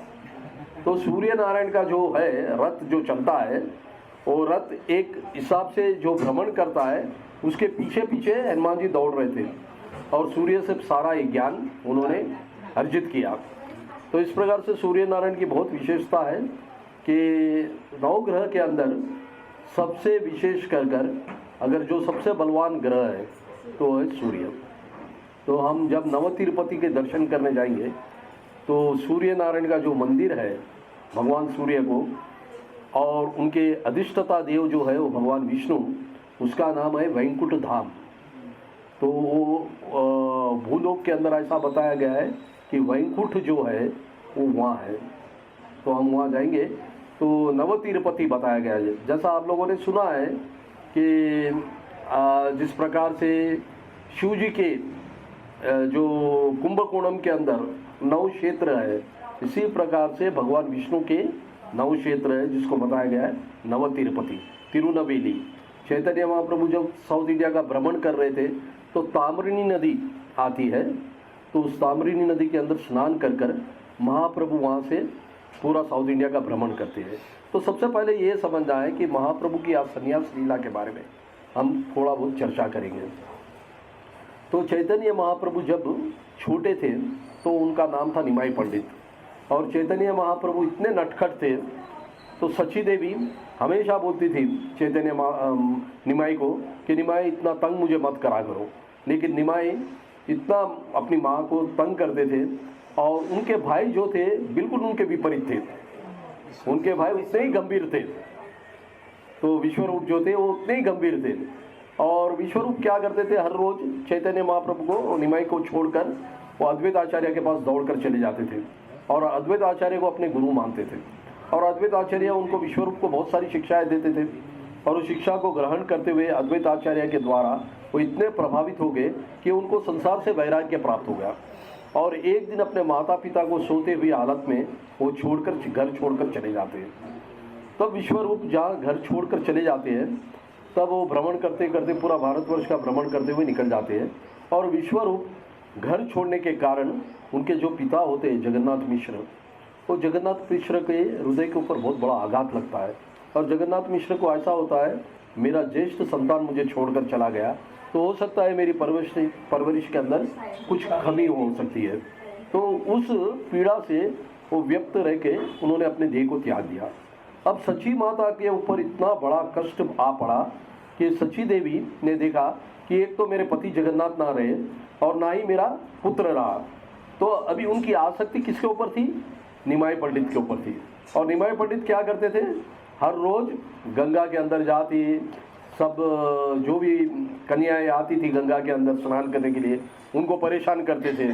तो सूर्य नारायण का जो है रथ जो चलता है, वो रथ एक हिसाब से जो भ्रमण करता है, उसके पीछे पीछे हनुमान जी दौड़ रहे थे और सूर्य से सारा ज्ञान उन्होंने अर्जित किया। तो इस प्रकार से सूर्य नारायण की बहुत विशेषता है कि नवग्रह के अंदर सबसे विशेष कर अगर जो सबसे बलवान ग्रह है तो है सूर्य। तो हम जब नवतिरुपति के दर्शन करने जाएंगे तो सूर्य नारायण का जो मंदिर है, भगवान सूर्य को, और उनके अधिष्ठता देव जो है वो भगवान विष्णु, उसका नाम है वैकुंठ धाम। तो वो भूलोक के अंदर ऐसा बताया गया है कि वैकुंठ जो है वो वहाँ है। तो हम वहाँ जाएंगे तो नवतिरुपति बताया गया है। जैसा आप लोगों ने सुना है कि जिस प्रकार से शिव जी के जो कुंभकोणम के अंदर 9 क्षेत्र है, इसी प्रकार से भगवान विष्णु के 9 क्षेत्र है, जिसको बताया गया है नवतिरुपति, तिरुनवेली। चैतन्य महाप्रभु जब साउथ इंडिया का भ्रमण कर रहे थे तो ताम्रणी नदी आती है, तो उस ताम्रणी नदी के अंदर स्नान कर महाप्रभु वहाँ से पूरा साउथ इंडिया का भ्रमण करते हैं। तो सबसे पहले ये समझना है कि महाप्रभु की आज संन्यास लीला के बारे में हम थोड़ा बहुत चर्चा करेंगे। तो चैतन्य महाप्रभु जब छोटे थे तो उनका नाम था निमाई पंडित, और चैतन्य महाप्रभु इतने नटखट थे तो सची देवी हमेशा बोलती थी चैतन्य निमाई को कि निमाई इतना तंग मुझे मत करा करो। लेकिन निमाई इतना अपनी माँ को तंग करते थे, और उनके भाई जो थे बिल्कुल उनके विपरीत थे। उनके भाई उतने ही गंभीर थे, तो विश्वरूप जो थे वो उतने ही गंभीर थे। और विश्वरूप क्या करते थे, हर रोज चैतन्य महाप्रभु को और निमाई को छोड़कर वो अद्वैत आचार्य के पास दौड़कर चले जाते थे और अद्वैत आचार्य को अपने गुरु मानते थे। और अद्वैत आचार्य उनको विश्वरूप को बहुत सारी शिक्षाएं देते थे, और उस शिक्षा को ग्रहण करते हुए अद्वैत आचार्य के द्वारा वो इतने प्रभावित हो गए कि उनको संसार से वैराग्य प्राप्त हो गया। और एक दिन अपने माता पिता को सोते हुए हालत में वो घर छोड़कर चले जाते हैं। तब विश्वरूप जहाँ घर छोड़कर चले जाते हैं, तब वो भ्रमण करते करते पूरा भारतवर्ष का भ्रमण करते हुए निकल जाते हैं और विश्वरूप घर छोड़ने के कारण उनके जो पिता होते हैं जगन्नाथ मिश्र, वो जगन्नाथ मिश्र के हृदय के ऊपर बहुत बड़ा आघात लगता है। और जगन्नाथ मिश्र को ऐसा होता है, मेरा ज्येष्ठ संतान मुझे छोड़कर चला गया, तो हो सकता है मेरी परवरिश के अंदर कुछ कमी हो सकती है। तो उस पीड़ा से वो व्यक्त रह के उन्होंने अपने देह को त्याग दिया। अब सची माता के ऊपर इतना बड़ा कष्ट आ पड़ा कि सची देवी ने देखा कि एक तो मेरे पति जगन्नाथ ना रहे और ना ही मेरा पुत्र रहा, तो अभी उनकी आसक्ति किसके ऊपर थी? निमाई पंडित के ऊपर थी। और निमाई पंडित क्या करते थे? हर रोज गंगा के अंदर जाती, सब जो भी कन्याएं आती थी गंगा के अंदर स्नान करने के लिए, उनको परेशान करते थे,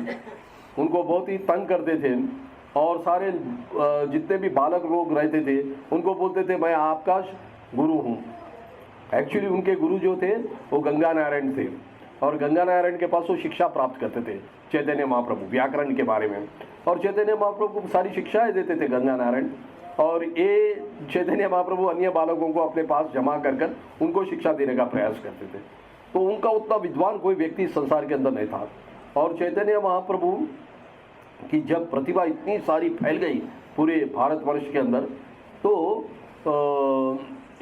उनको बहुत ही तंग करते थे। और सारे जितने भी बालक लोग रहते थे उनको बोलते थे मैं आपका गुरु हूँ। एक्चुअली उनके गुरु जो थे वो गंगा नारायण थे, और गंगा नारायण के पास वो शिक्षा प्राप्त करते थे चैतन्य महाप्रभु व्याकरण के बारे में। और चैतन्य महाप्रभु को सारी शिक्षाएं देते थे गंगा नारायण, और ये चैतन्य महाप्रभु अन्य बालकों को अपने पास जमा कर उनको शिक्षा देने का प्रयास करते थे। तो उनका उतना विद्वान कोई व्यक्ति संसार के अंदर नहीं था। और चैतन्य महाप्रभु की जब प्रतिभा इतनी सारी फैल गई पूरे भारतवर्ष के अंदर, तो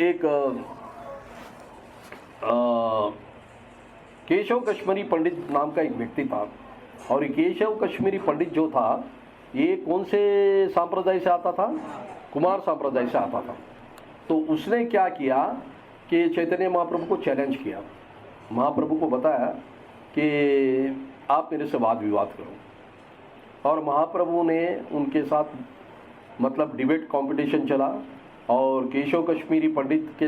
एक केशव कश्मीरी पंडित नाम का एक व्यक्ति था। और ये केशव कश्मीरी पंडित जो था ये कौन से संप्रदाय से आता था? कुमार संप्रदाय से आता था। तो उसने क्या किया कि चैतन्य महाप्रभु को चैलेंज किया, महाप्रभु को बताया कि आप मेरे से वाद विवाद करो। और महाप्रभु ने उनके साथ मतलब डिबेट कंपटीशन चला, और केशव कश्मीरी पंडित के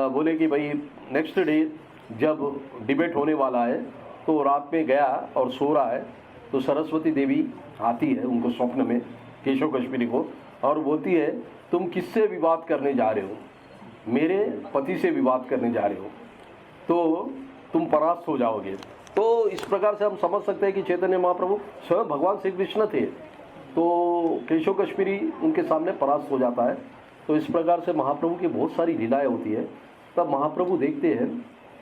बोले कि भाई नेक्स्ट डे जब डिबेट होने वाला है तो रात में गया और सो रहा है, तो सरस्वती देवी आती है उनको स्वप्न में केशव कश्मीरी को, और बोलती है तुम किससे विवाद करने जा रहे हो? मेरे पति से विवाद करने जा रहे हो, तो तुम परास्त हो जाओगे। तो इस प्रकार से हम समझ सकते हैं कि चैतन्य महाप्रभु स्वयं भगवान श्री कृष्ण थे, तो केशव कश्मीरी उनके सामने परास्त हो जाता है। तो इस प्रकार से महाप्रभु की बहुत सारी लीलाएं होती है। तब महाप्रभु देखते हैं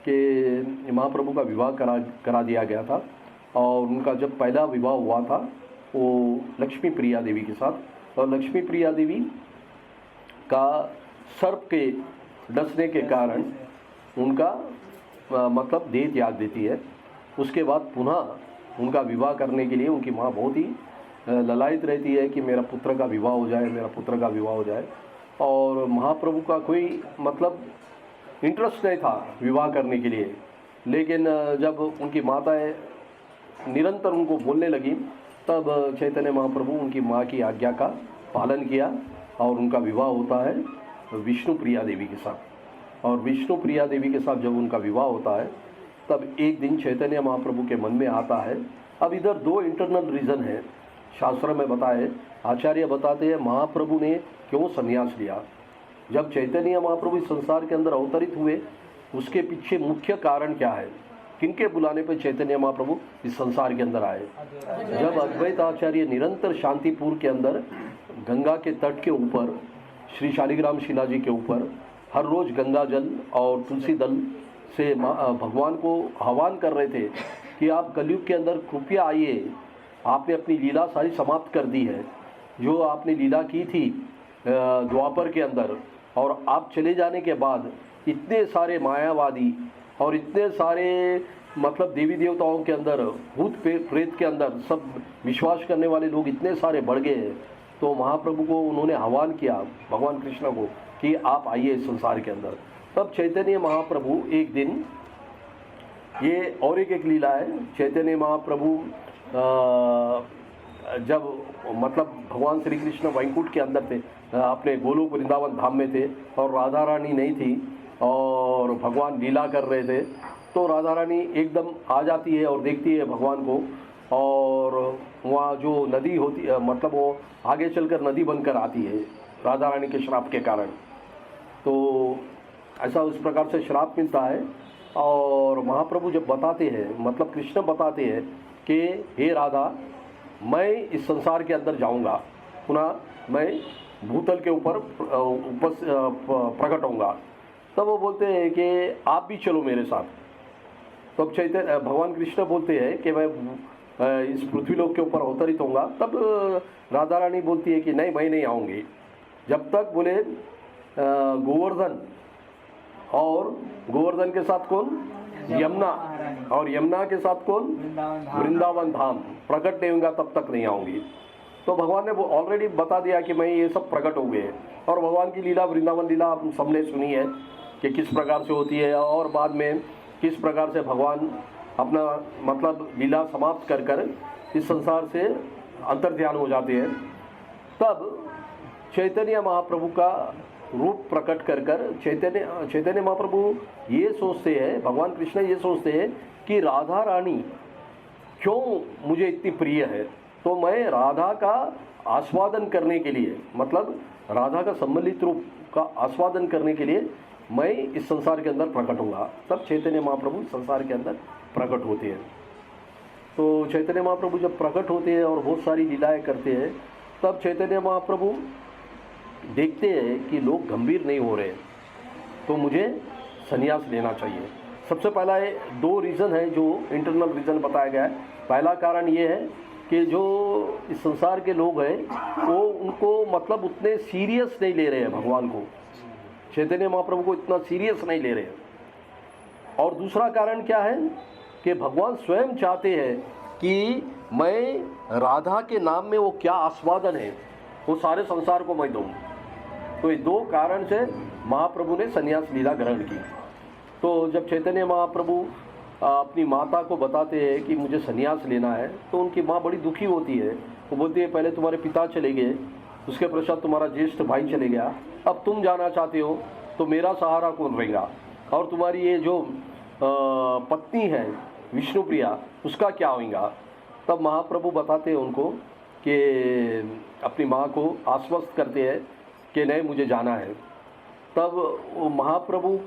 कि महाप्रभु का विवाह करा दिया गया था, और उनका जब पहला विवाह हुआ था वो लक्ष्मी प्रिया देवी के साथ। और लक्ष्मी प्रिया देवी का सर्प के डसने के कारण उनका मतलब देह त्याग देती है। उसके बाद पुनः उनका विवाह करने के लिए उनकी माँ बहुत ही ललायित रहती है कि मेरा पुत्र का विवाह हो जाए, मेरा पुत्र का विवाह हो जाए। और महाप्रभु का कोई मतलब इंटरेस्ट नहीं था विवाह करने के लिए, लेकिन जब उनकी माताएं निरंतर उनको बोलने लगी, तब चैतन्य महाप्रभु उनकी माँ की आज्ञा का पालन किया और उनका विवाह होता है विष्णु प्रिया देवी के साथ। और विष्णु प्रिया देवी के साथ जब उनका विवाह होता है, तब एक दिन चैतन्य महाप्रभु के मन में आता है। अब इधर दो इंटरनल रीज़न है, शास्त्र में बताए, आचार्य बताते हैं महाप्रभु ने क्यों संन्यास लिया। जब चैतन्य महाप्रभु इस संसार के अंदर अवतरित हुए, उसके पीछे मुख्य कारण क्या है? किनके बुलाने पर चैतन्य महाप्रभु इस संसार के अंदर आए? जब अद्वैत आचार्य निरंतर शांतिपुर के अंदर गंगा के तट के ऊपर श्री शालिग्राम शिला जी के ऊपर हर रोज गंगा जल और तुलसी दल से भगवान को आह्वान कर रहे थे कि आप कलयुग के अंदर कृपया आइए, आपने अपनी लीला सारी समाप्त कर दी है, जो आपने लीला की थी द्वापर के अंदर, और आप चले जाने के बाद इतने सारे मायावादी और इतने सारे मतलब देवी देवताओं के अंदर, भूत प्रेत के अंदर सब विश्वास करने वाले लोग इतने सारे बढ़ गए हैं। तो महाप्रभु को उन्होंने आह्वान किया, भगवान कृष्ण को, कि आप आइए इस संसार के अंदर। तब चैतन्य महाप्रभु एक दिन, ये और एक लीला है, चैतन्य महाप्रभु जब मतलब भगवान श्री कृष्ण वैकुंठ के अंदर थे, अपने गोलोक वृंदावन धाम में थे, और राधा रानी नहीं थी और भगवान लीला कर रहे थे। तो राधा रानी एकदम आ जाती है और देखती है भगवान को, और वहाँ जो नदी होती है, मतलब वो आगे चलकर नदी बनकर आती है राधा रानी के श्राप के कारण। तो ऐसा उस प्रकार से श्राप मिलता है। और महाप्रभु जब बताते हैं, मतलब कृष्ण बताते हैं कि हे राधा, मैं इस संसार के अंदर जाऊंगा, पुनः मैं भूतल के ऊपर प्रकट होऊंगा। तब वो बोलते हैं कि आप भी चलो मेरे साथ। तो अब चैतन्य भगवान कृष्ण बोलते हैं कि मैं इस पृथ्वी लोक के ऊपर अवतरित होऊंगा। तब राधा रानी बोलती है कि नहीं, मैं नहीं आऊँगी जब तक बोले गोवर्धन, और गोवर्धन के साथ कौन, यमुना, और यमुना के साथ कौन, वृंदावन धाम प्रकट नहीं होगा तब तक नहीं आऊँगी। तो भगवान ने वो ऑलरेडी बता दिया कि मैं ये सब प्रकट हो गए। और भगवान की लीला, वृंदावन लीला हम सबने सुनी है कि किस प्रकार से होती है, और बाद में किस प्रकार से भगवान अपना मतलब लीला समाप्त कर कर इस संसार से अंतर्ध्यान हो जाते हैं। तब चैतन्य महाप्रभु का रूप प्रकट कर कर चैतन्य महाप्रभु ये सोचते हैं, भगवान कृष्ण ये सोचते हैं कि राधा रानी क्यों मुझे इतनी प्रिय है, तो मैं राधा का आस्वादन करने के लिए, मतलब राधा का सम्मिलित रूप का आस्वादन करने के लिए मैं इस संसार के अंदर प्रकट होगा। तब चैतन्य महाप्रभु संसार के अंदर प्रकट होते हैं। तो चैतन्य महाप्रभु जब प्रकट होते हैं और बहुत सारी लीलाएं करते हैं, तब चैतन्य महाप्रभु देखते हैं कि लोग गंभीर नहीं हो रहे, तो मुझे संन्यास लेना चाहिए। सबसे पहला ये 2 रीज़न है जो इंटरनल रीज़न बताया गया है। पहला कारण ये है कि जो इस संसार के लोग हैं वो उनको मतलब उतने सीरियस नहीं ले रहे हैं, भगवान को, चैतन्य महाप्रभु को इतना सीरियस नहीं ले रहे हैं। और दूसरा कारण क्या है कि भगवान स्वयं चाहते हैं कि मैं राधा के नाम में वो क्या आस्वादन है वो सारे संसार को मैं दूँ। तो ये 2 कारण से महाप्रभु ने संन्यास लीला ग्रहण की। तो जब चैतन्य महाप्रभु अपनी माता को बताते हैं कि मुझे संन्यास लेना है, तो उनकी माँ बड़ी दुखी होती है। वो बोलती है पहले तुम्हारे पिता चले गए, उसके पश्चात तुम्हारा ज्येष्ठ भाई चले गया, अब तुम जाना चाहते हो तो मेरा सहारा कौन रहेगा, और तुम्हारी ये जो पत्नी है विष्णुप्रिया उसका क्या होगा। तब महाप्रभु बताते हैं उनको कि अपनी माँ को आश्वस्त करते हैं कि नहीं मुझे जाना है। तब वो महाप्रभु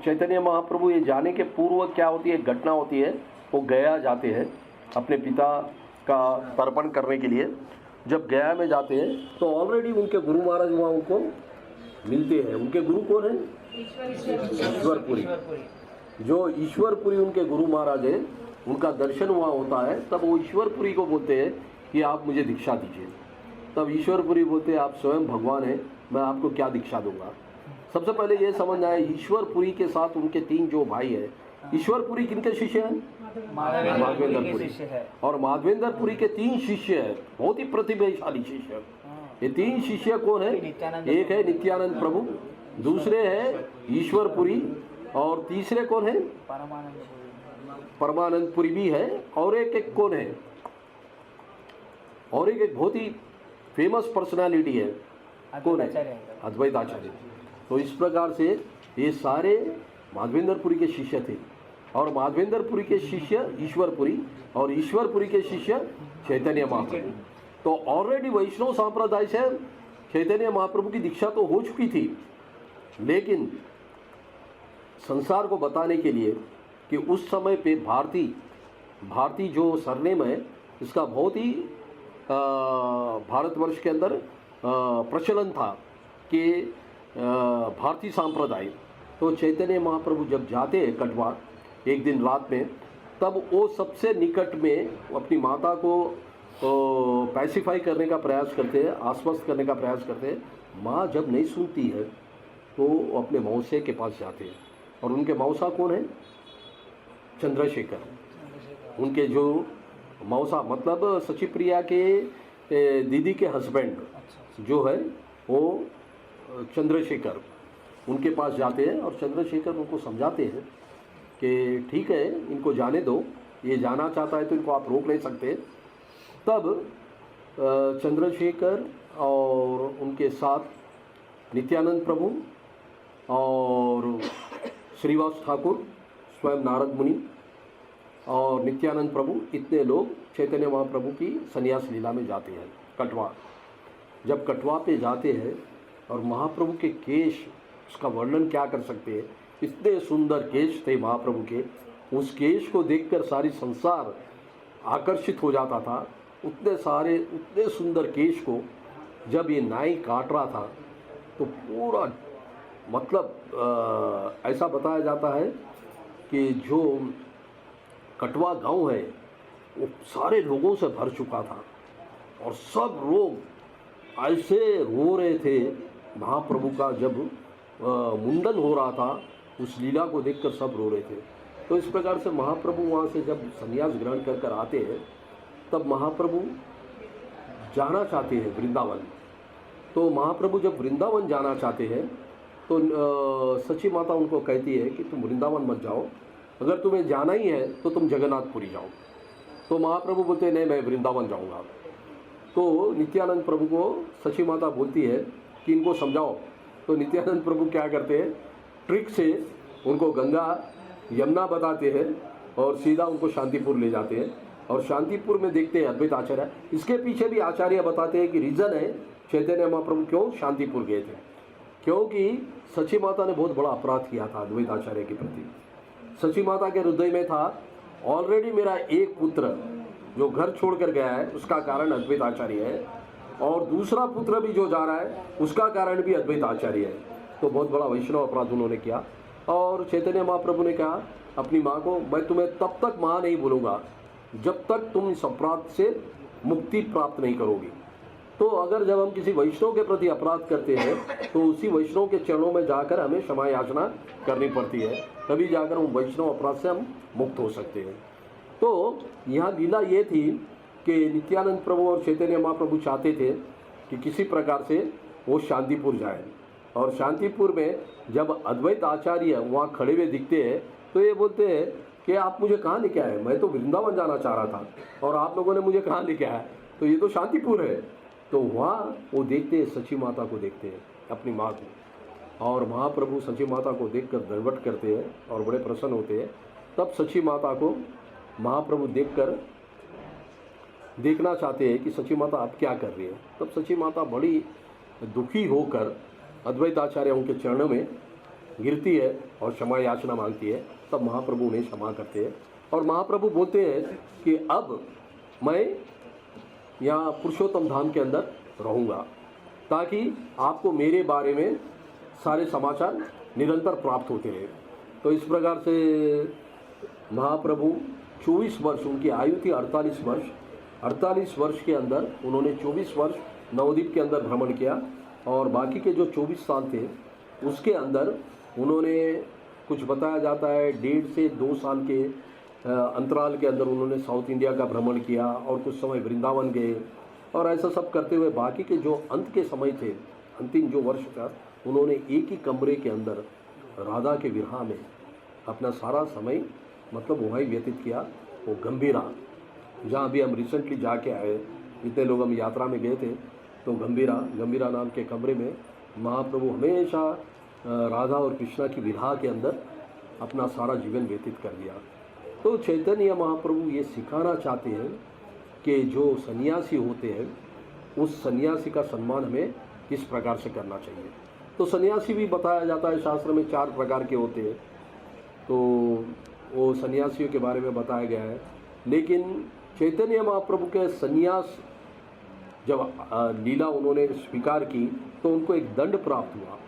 चैतन्य महाप्रभु ये जाने के पूर्व क्या होती है, घटना होती है, वो गया जाते हैं अपने पिता का तर्पण करने के लिए। जब गया में जाते हैं तो ऑलरेडी उनके गुरु महाराज वहाँ उनको मिलते हैं। उनके गुरु कौन है, ईश्वरपुरी। जो ईश्वरपुरी उनके गुरु महाराज है, उनका दर्शन वहाँ होता है। तब वो ईश्वरपुरी को बोलते हैं कि आप मुझे दीक्षा दीजिए। तब ईश्वरपुरी बोलते हैं आप स्वयं भगवान हैं, मैं आपको क्या दीक्षा दूंगा। सबसे पहले ये समझना है, ईश्वरपुरी के साथ उनके 3 जो भाई है, ईश्वरपुरी किनके शिष्य हैं, माधवेंद्रपुरी, और माधवेंद्रपुरी के 3 शिष्य हैं, बहुत ही प्रतिभाशाली शिष्य। ये 3 शिष्य कौन है, एक है नित्यानंद प्रभु, दूसरे है ईश्वरपुरी, और तीसरे कौन है, परमानंदपुरी भी है, और एक कौन है, और एक बहुत ही फेमस पर्सनालिटी है, कौन है, अद्वैत आचार्य। तो इस प्रकार से ये सारे माधवेंद्रपुरी के शिष्य थे, और माधवेंद्रपुरी के शिष्य ईश्वरपुरी, और ईश्वरपुरी के शिष्य चैतन्य महाप्रभु। तो ऑलरेडी वैष्णव संप्रदाय से चैतन्य महाप्रभु की दीक्षा तो हो चुकी थी, लेकिन संसार को बताने के लिए कि उस समय पे भारती जो सरनेम है इसका बहुत ही भारतवर्ष के अंदर प्रचलन था कि भारतीय संप्रदाय। तो चैतन्य महाप्रभु जब जाते हैं कटवा एक दिन रात में, तब वो सबसे निकट में अपनी माता को पैसिफाई करने का प्रयास करते हैं, आश्वस्त करने का प्रयास करते हैं। माँ जब नहीं सुनती है तो वो अपने मौसे के पास जाते हैं, और उनके मौसा कौन है, चंद्रशेखर। उनके जो मौसा मतलब सचिप्रिया के दीदी के हस्बैंड जो है वो चंद्रशेखर, उनके पास जाते हैं, और चंद्रशेखर उनको समझाते हैं कि ठीक है इनको जाने दो, ये जाना चाहता है तो इनको आप रोक नहीं सकते। तब चंद्रशेखर और उनके साथ नित्यानंद प्रभु और श्रीवास ठाकुर, स्वयं नारद मुनि और नित्यानंद प्रभु, इतने लोग चैतन्य महाप्रभु की संन्यास लीला में जाते हैं कटवा। जब कटवा पे जाते हैं और महाप्रभु के केश, उसका वर्णन क्या कर सकते हैं, इतने सुंदर केश थे महाप्रभु के। उस केश को देखकर सारी संसार आकर्षित हो जाता था। उतने सुंदर केश को जब ये नाई काट रहा था तो पूरा मतलब ऐसा बताया जाता है कि जो कटवा गांव है वो सारे लोगों से भर चुका था और सब लोग ऐसे रो रहे थे महाप्रभु का जब मुंडन हो रहा था, उस लीला को देखकर सब रो रहे थे। तो इस प्रकार से महाप्रभु वहाँ से जब संन्यास ग्रहण कर कर आते हैं तब महाप्रभु जाना चाहते हैं वृंदावन। तो महाप्रभु जब वृंदावन जाना चाहते हैं तो सची माता उनको कहती है कि तुम वृंदावन मत जाओ, अगर तुम्हें जाना ही है तो तुम जगन्नाथपुरी जाओ। तो महाप्रभु बोलते हैं नहीं, मैं वृंदावन जाऊंगा। तो नित्यानंद प्रभु को सची माता बोलती है कि इनको समझाओ। तो नित्यानंद प्रभु क्या करते हैं, ट्रिक से उनको गंगा यमुना बताते हैं और सीधा उनको शांतिपुर ले जाते हैं। और शांतिपुर में देखते हैं अद्वैत आचार्य, इसके पीछे भी आचार्य बताते हैं कि रीज़न है चैतन्य महाप्रभु क्यों शांतिपुर गए थे, क्योंकि सची माता ने बहुत बड़ा अपराध किया था अद्वैत आचार्य के प्रति। सची माता के हृदय में था ऑलरेडी मेरा एक पुत्र जो घर छोड़कर गया है उसका कारण अद्वैत आचार्य है, और दूसरा पुत्र भी जो जा रहा है उसका कारण भी अद्वैत आचार्य है। तो बहुत बड़ा वैष्णव अपराध उन्होंने किया। और चैतन्य महाप्रभु ने कहा अपनी माँ को, मैं तुम्हें तब तक माँ नहीं बोलूँगा जब तक तुम इस अपराध से मुक्ति प्राप्त नहीं करोगी। तो अगर जब हम किसी वैष्णव के प्रति अपराध करते हैं तो उसी वैष्णव के चरणों में जाकर हमें क्षमा याचना करनी पड़ती है, तभी जाकर हम वैष्णव अपराध से हम मुक्त हो सकते हैं। तो यहाँ लीला ये थी कि नित्यानंद प्रभु और चैतन्य महाप्रभु चाहते थे कि किसी प्रकार से वो शांतिपुर जाए। और शांतिपुर में जब अद्वैत आचार्य वहाँ खड़े हुए दिखते हैं तो ये बोलते हैं कि आप मुझे कहाँ लेके आए, मैं तो वृंदावन जाना चाह रहा था और आप लोगों ने मुझे कहाँ लेके आया, तो ये तो शांतिपुर है। तो वहाँ वो देखते हैं, सची माता को देखते हैं, अपनी माँ को, और महाप्रभु सची माता को देखकर दंडवत करते हैं और बड़े प्रसन्न होते हैं। तब सची माता को महाप्रभु देखना चाहते हैं कि सची माता अब क्या कर रही है। तब सची माता बड़ी दुखी होकर अद्वैत आचार्य उनके चरणों में गिरती है और क्षमा याचना मांगती है। तब महाप्रभु उन्हें क्षमा करते हैं और महाप्रभु बोलते हैं कि अब मैं यहाँ पुरुषोत्तम धाम के अंदर रहूँगा ताकि आपको मेरे बारे में सारे समाचार निरंतर प्राप्त होते रहे। तो इस प्रकार से महाप्रभु 24 वर्ष, उनकी आयु थी 48 वर्ष, 48 वर्ष के अंदर उन्होंने 24 वर्ष नवद्वीप के अंदर भ्रमण किया और बाकी के जो 24 साल थे उसके अंदर उन्होंने, कुछ बताया जाता है 1.5 से 2 साल के अंतराल के अंदर उन्होंने साउथ इंडिया का भ्रमण किया और कुछ समय वृंदावन गए और ऐसा सब करते हुए बाकी के जो अंत के समय थे, अंतिम जो वर्ष था, उन्होंने एक ही कमरे के अंदर राधा के विरह में अपना सारा समय मतलब वहीं व्यतीत किया। वो गंभीरा, जहाँ भी हम रिसेंटली जाके आए, इतने लोग हम यात्रा में गए थे, तो गंभीरा नाम के कमरे में महाप्रभु हमेशा राधा और कृष्णा की विरह के अंदर अपना सारा जीवन व्यतीत कर दिया। तो चैतन्य महाप्रभु ये सिखाना चाहते हैं कि जो सन्यासी होते हैं उस सन्यासी का सम्मान हमें किस प्रकार से करना चाहिए। तो सन्यासी भी बताया जाता है शास्त्र में 4 प्रकार के होते हैं, तो वो सन्यासियों के बारे में बताया गया है। लेकिन चैतन्य महाप्रभु के सन्यास जब लीला उन्होंने स्वीकार की तो उनको एक दंड प्राप्त हुआ,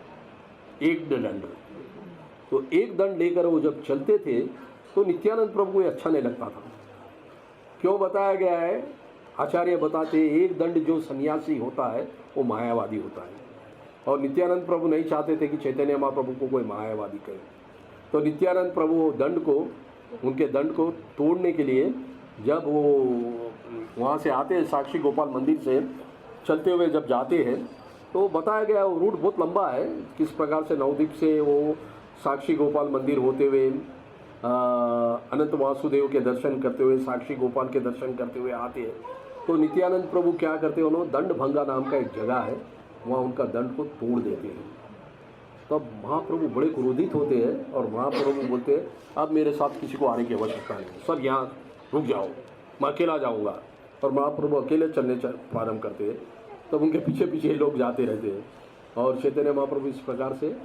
एक दंड। तो एक दंड लेकर वो जब चलते थे तो नित्यानंद प्रभु को अच्छा नहीं लगता था। क्यों बताया गया है, आचार्य बताते हैं एक दंड जो सन्यासी होता है वो मायावादी होता है, और नित्यानंद प्रभु नहीं चाहते थे कि चैतन्य महाप्रभु को कोई मायावादी कहे। तो नित्यानंद प्रभु दंड को, उनके दंड को तोड़ने के लिए जब वो वहाँ से आते हैं, साक्षी गोपाल मंदिर से चलते हुए जब जाते हैं तो बताया गया वो रूट बहुत लंबा है, किस प्रकार से नवद्वीप से वो साक्षी गोपाल मंदिर होते हुए अनंत वासुदेव के दर्शन करते हुए, साक्षी गोपाल के दर्शन करते हुए आते हैं। तो नित्यानंद प्रभु क्या करते हैं, उन्होंने दंड भंगा नाम का एक जगह है, वहाँ उनका दंड को तोड़ देते हैं। तब महाप्रभु बड़े क्रोधित होते हैं और महाप्रभु बोलते हैं अब मेरे साथ किसी को आने की आवश्यकता नहीं, सब यहाँ रुक जाओ, मैं अकेला जाऊँगा। और महाप्रभु अकेले चलने प्रारंभ करते हैं। तब उनके पीछे पीछे लोग जाते रहते हैं और चैतन्य महाप्रभु इस प्रकार से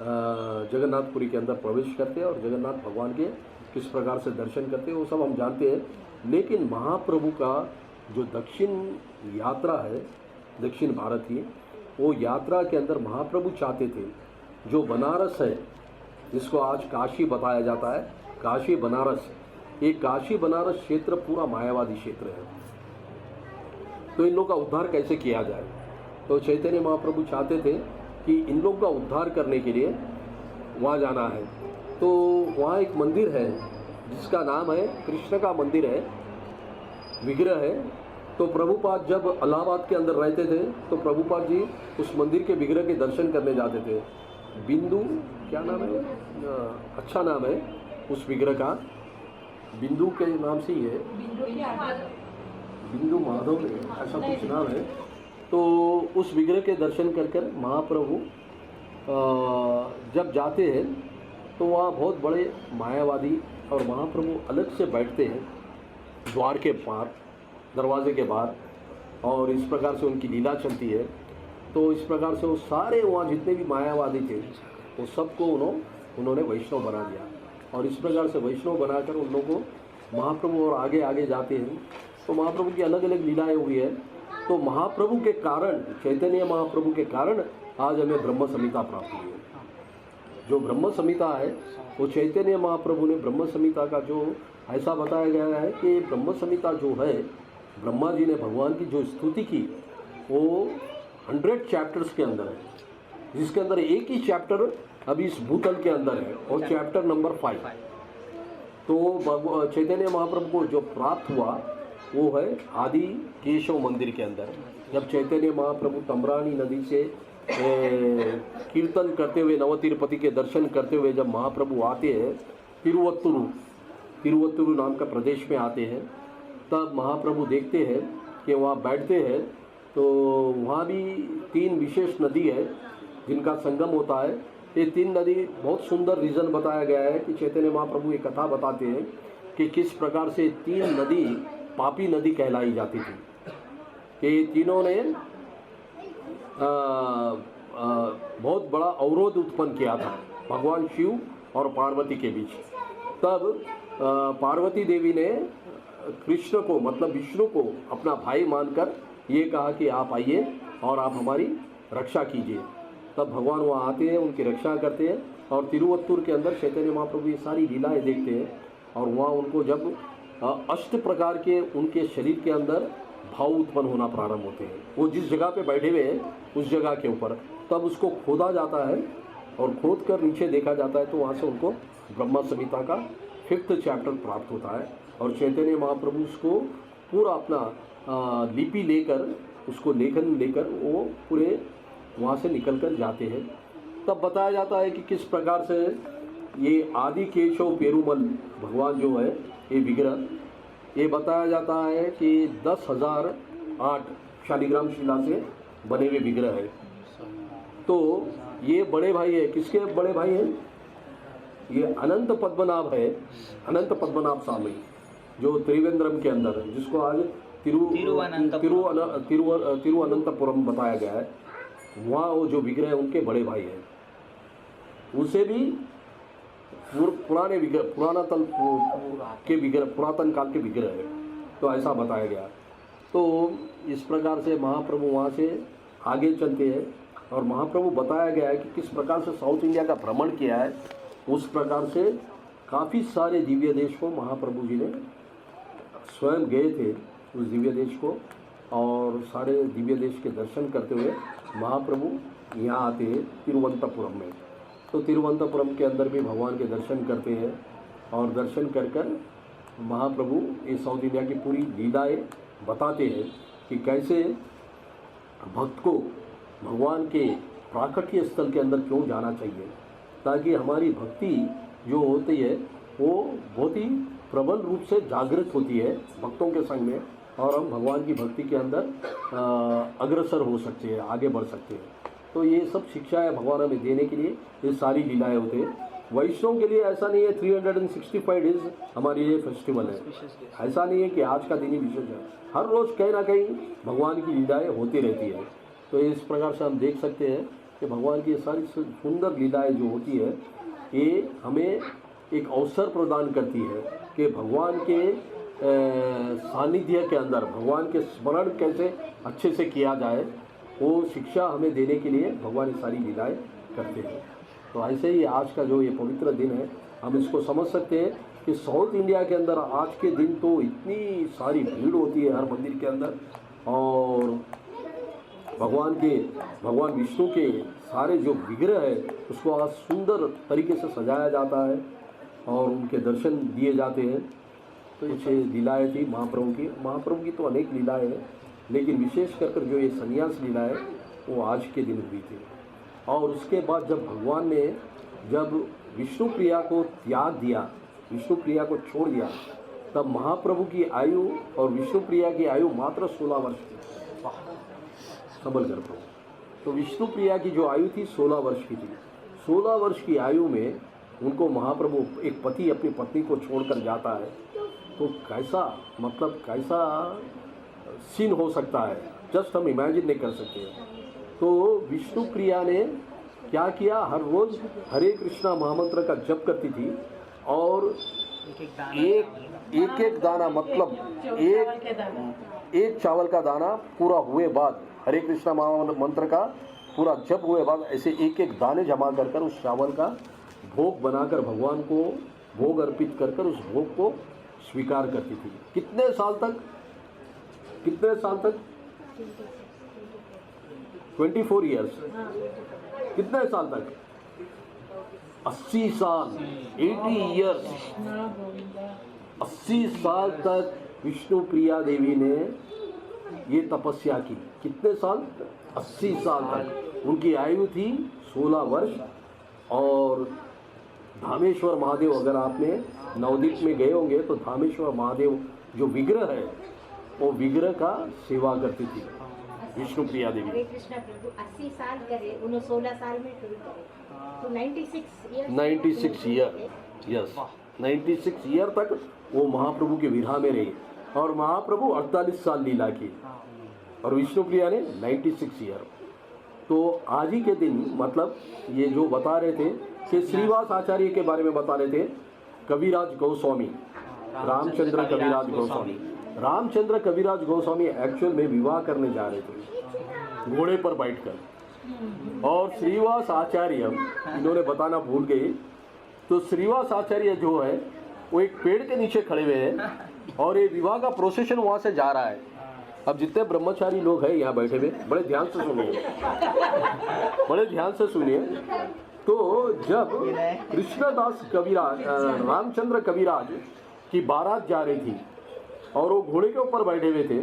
जगन्नाथपुरी के अंदर प्रवेश करते हैं और जगन्नाथ भगवान के किस प्रकार से दर्शन करते हैं वो सब हम जानते हैं। लेकिन महाप्रभु का जो दक्षिण यात्रा है, दक्षिण भारत की, वो यात्रा के अंदर महाप्रभु चाहते थे जो बनारस है, जिसको आज काशी बताया जाता है, काशी बनारस, ये काशी बनारस क्षेत्र पूरा मायावादी क्षेत्र है। तो इन लोगों का उद्धार कैसे किया जाए? तो चैतन्य महाप्रभु चाहते थे कि इन लोगों का उद्धार करने के लिए वहाँ जाना है। तो वहाँ एक मंदिर है जिसका नाम है कृष्ण का मंदिर है, विग्रह है। तो प्रभुपाद जब इलाहाबाद के अंदर रहते थे तो प्रभुपाद जी उस मंदिर के विग्रह के दर्शन करने जाते थे। बिंदु क्या नाम है, अच्छा नाम है उस विग्रह का, बिंदु के नाम से ही है, बिंदु माधव ऐसा कुछ नाम है। तो उस विग्रह के दर्शन कर कर महाप्रभु जब जाते हैं तो वहाँ बहुत बड़े मायावादी और महाप्रभु अलग से बैठते हैं द्वार के पार, दरवाजे के बाहर, और इस प्रकार से उनकी लीला चलती है। तो इस प्रकार से वो सारे वहाँ जितने भी मायावादी थे वो सबको उन्होंने वैष्णव बना दिया, और इस प्रकार से वैष्णव बनाकर उन लोगों को महाप्रभु और आगे आगे जाते हैं। तो महाप्रभु की अलग अलग लीलाएँ हुई है। तो महाप्रभु के कारण, चैतन्य महाप्रभु के कारण आज हमें ब्रह्म संहिता प्राप्त हुई है। जो ब्रह्म संहिता है वो चैतन्य महाप्रभु ने ब्रह्म संहिता का जो ऐसा बताया गया है कि ब्रह्म संहिता जो है, ब्रह्मा जी ने भगवान की जो स्तुति की वो 100 चैप्टर्स के अंदर है, जिसके अंदर एक ही चैप्टर अभी इस भूतल के अंदर है और चैप्टर नंबर 5। तो चैतन्य महाप्रभु को जो प्राप्त हुआ वो है आदि केशव मंदिर के अंदर। जब चैतन्य महाप्रभु तम्रानी नदी से कीर्तन करते हुए नवतिरुपति के दर्शन करते हुए जब महाप्रभु आते हैं तिरुवत्तुरु नाम का प्रदेश में आते हैं, तब महाप्रभु देखते हैं कि वहाँ बैठते हैं। तो वहाँ भी 3 विशेष नदी है जिनका संगम होता है। ये 3 नदी बहुत सुंदर रीज़न बताया गया है कि चैतन्य महाप्रभु एक कथा बताते हैं कि किस प्रकार से 3 नदी पापी नदी कहलाई जाती थी, कि तीनों ने बहुत बड़ा अवरोध उत्पन्न किया था भगवान शिव और पार्वती के बीच। तब पार्वती देवी ने कृष्ण को, मतलब विष्णु को अपना भाई मानकर ये कहा कि आप आइए और आप हमारी रक्षा कीजिए। तब भगवान वहाँ आते हैं, उनकी रक्षा करते हैं, और तिरुवत्तुर के अंदर चैतन्य महाप्रभु ये सारी लीलाएँ देखते हैं। और वहाँ उनको जब 8 प्रकार के उनके शरीर के अंदर भाव उत्पन्न होना प्रारंभ होते हैं, वो जिस जगह पे बैठे हुए हैं उस जगह के ऊपर, तब उसको खोदा जाता है और खोद कर नीचे देखा जाता है। तो वहाँ से उनको ब्रह्म संहिता का 5th चैप्टर प्राप्त होता है। और चैतन्य महाप्रभु उसको पूरा अपना लिपि लेकर, उसको लेखन लेकर वो पूरे वहाँ से निकल कर जाते हैं। तब बताया जाता है कि किस प्रकार से ये आदि केशव पेरुमल भगवान जो है ये विग्रह, ये बताया जाता है कि 10,008 शालिग्राम शिला से बने हुए विग्रह है। तो ये बड़े भाई है, किसके बड़े भाई हैं? ये अनंत पद्मनाभ है, अनंत पद्मनाभ स्वामी, जो त्रिवेंद्रम के अंदर है, जिसको आज तिरुअनंतपुरम बताया गया है। वहाँ वो जो विग्रह है उनके बड़े भाई हैं। उसे भी पुराने विग्रह, पुरातन काल के विग्रह है, तो ऐसा बताया गया। तो इस प्रकार से महाप्रभु वहाँ से आगे चलते हैं, और महाप्रभु बताया गया है कि किस प्रकार से साउथ इंडिया का भ्रमण किया है। उस प्रकार से काफ़ी सारे दिव्य देश को महाप्रभु जी ने स्वयं गए थे उस दिव्य देश को, और सारे दिव्य देश के दर्शन करते हुए महाप्रभु यहाँ आते हैं तिरुवनंतपुरम में। तो तिरुवनंतपुरम के अंदर भी भगवान के दर्शन करते हैं, और दर्शन कर कर महाप्रभु ये साउथ इंडिया की पूरी लीलाएँ बताते हैं कि कैसे भक्त को भगवान के प्राकट्य स्थल के अंदर क्यों जाना चाहिए, ताकि हमारी भक्ति जो होती है वो बहुत ही प्रबल रूप से जागृत होती है भक्तों के संग में, और हम भगवान की भक्ति के अंदर अग्रसर हो सकते हैं, आगे बढ़ सकते हैं। तो ये सब शिक्षाएं भगवान हमें देने के लिए ये सारी लीलाएं होते हैं। वैष्णव के लिए ऐसा नहीं है 365 डेज हमारी ये फेस्टिवल है, ऐसा नहीं है कि आज का दिन ही विशेष है। हर रोज़ कहीं ना कहीं भगवान की लीलाएँ होती रहती है। तो इस प्रकार से हम देख सकते हैं कि भगवान की सारी सुंदर लीलाएँ जो होती है ये हमें एक अवसर प्रदान करती है कि भगवान के सानिध्य के अंदर भगवान के स्मरण कैसे अच्छे से किया जाए, वो शिक्षा हमें देने के लिए भगवान ये सारी लीलाएँ करते हैं। तो ऐसे ही आज का जो ये पवित्र दिन है हम इसको समझ सकते हैं कि साउथ इंडिया के अंदर आज के दिन तो इतनी सारी भीड़ होती है हर मंदिर के अंदर, और भगवान विष्णु के सारे जो विग्रह है उसको आज सुंदर तरीके से सजाया जाता है और उनके दर्शन दिए जाते हैं। तो ये लीलाएँ थी महाप्रभु की तो अनेक लीलाएँ हैं, लेकिन विशेष कर जो ये संन्यास लीला है वो आज के दिन हुई थी। और उसके बाद जब भगवान ने जब विष्णुप्रिया को त्याग दिया, विष्णुप्रिया को छोड़ दिया, तब महाप्रभु की आयु और विष्णुप्रिया की आयु मात्र 16 वर्ष थी। संभल कर प्रभु, तो विष्णुप्रिया की जो आयु थी 16 वर्ष की थी। 16 वर्ष की आयु में उनको महाप्रभु, एक पति अपनी पत्नी को छोड़कर जाता है, तो कैसा सीन हो सकता है, जस्ट हम इमेजिन नहीं कर सकते हैं। तो विष्णुप्रिया ने क्या किया, हर रोज़ हरे कृष्णा महामंत्र का जप करती थी और एक दाना मतलब एक चावल का दाना पूरा हुए बाद, हरे कृष्णा महामंत्र का पूरा जप हुए बाद ऐसे एक दाने जमा कर उस चावल का भोग बनाकर भगवान को भोग अर्पित कर उस भोग को स्वीकार करती थी। कितने साल तक 24 ईयर्स। कितने साल तक? 80 साल, 80 ईयर्स। 80 साल तक विष्णुप्रिया देवी ने ये तपस्या की। कितने साल? 80 साल तक। उनकी आयु थी 16 वर्ष। और धामेश्वर महादेव, अगर आपने नवदीप में गए होंगे तो धामेश्वर महादेव जो विग्रह है वो विग्रह का सेवा करती थी विष्णुप्रिया देवी। हरे कृष्णा प्रभु 80 साल करे, उन्होंने 16 साल में शुरू करे, तो 96 ईयर, यस 96 ईयर तक वो महाप्रभु के विरह में रही। और महाप्रभु 48 साल लीला की और विष्णुप्रिया ने 96 ईयर। तो आज ही के दिन मतलब ये जो बता रहे थे कि श्रीवास आचार्य के बारे में बता रहे थे, कविराज गोस्वामी, रामचंद्र कविराज गोस्वामी। रामचंद्र कविराज गोस्वामी एक्चुअल में विवाह करने जा रहे थे घोड़े पर बैठकर, और श्रीवास आचार्य इन्होंने बताना भूल गए। तो श्रीवास आचार्य जो है वो एक पेड़ के नीचे खड़े हुए हैं और ये विवाह का प्रोसेशन वहाँ से जा रहा है। अब जितने ब्रह्मचारी लोग हैं यहाँ बैठे हुए, बड़े ध्यान से सुनिए। तो जब कृष्णदास कविराज, रामचंद्र कविराज की बारात जा रही थी और वो घोड़े के ऊपर बैठे हुए थे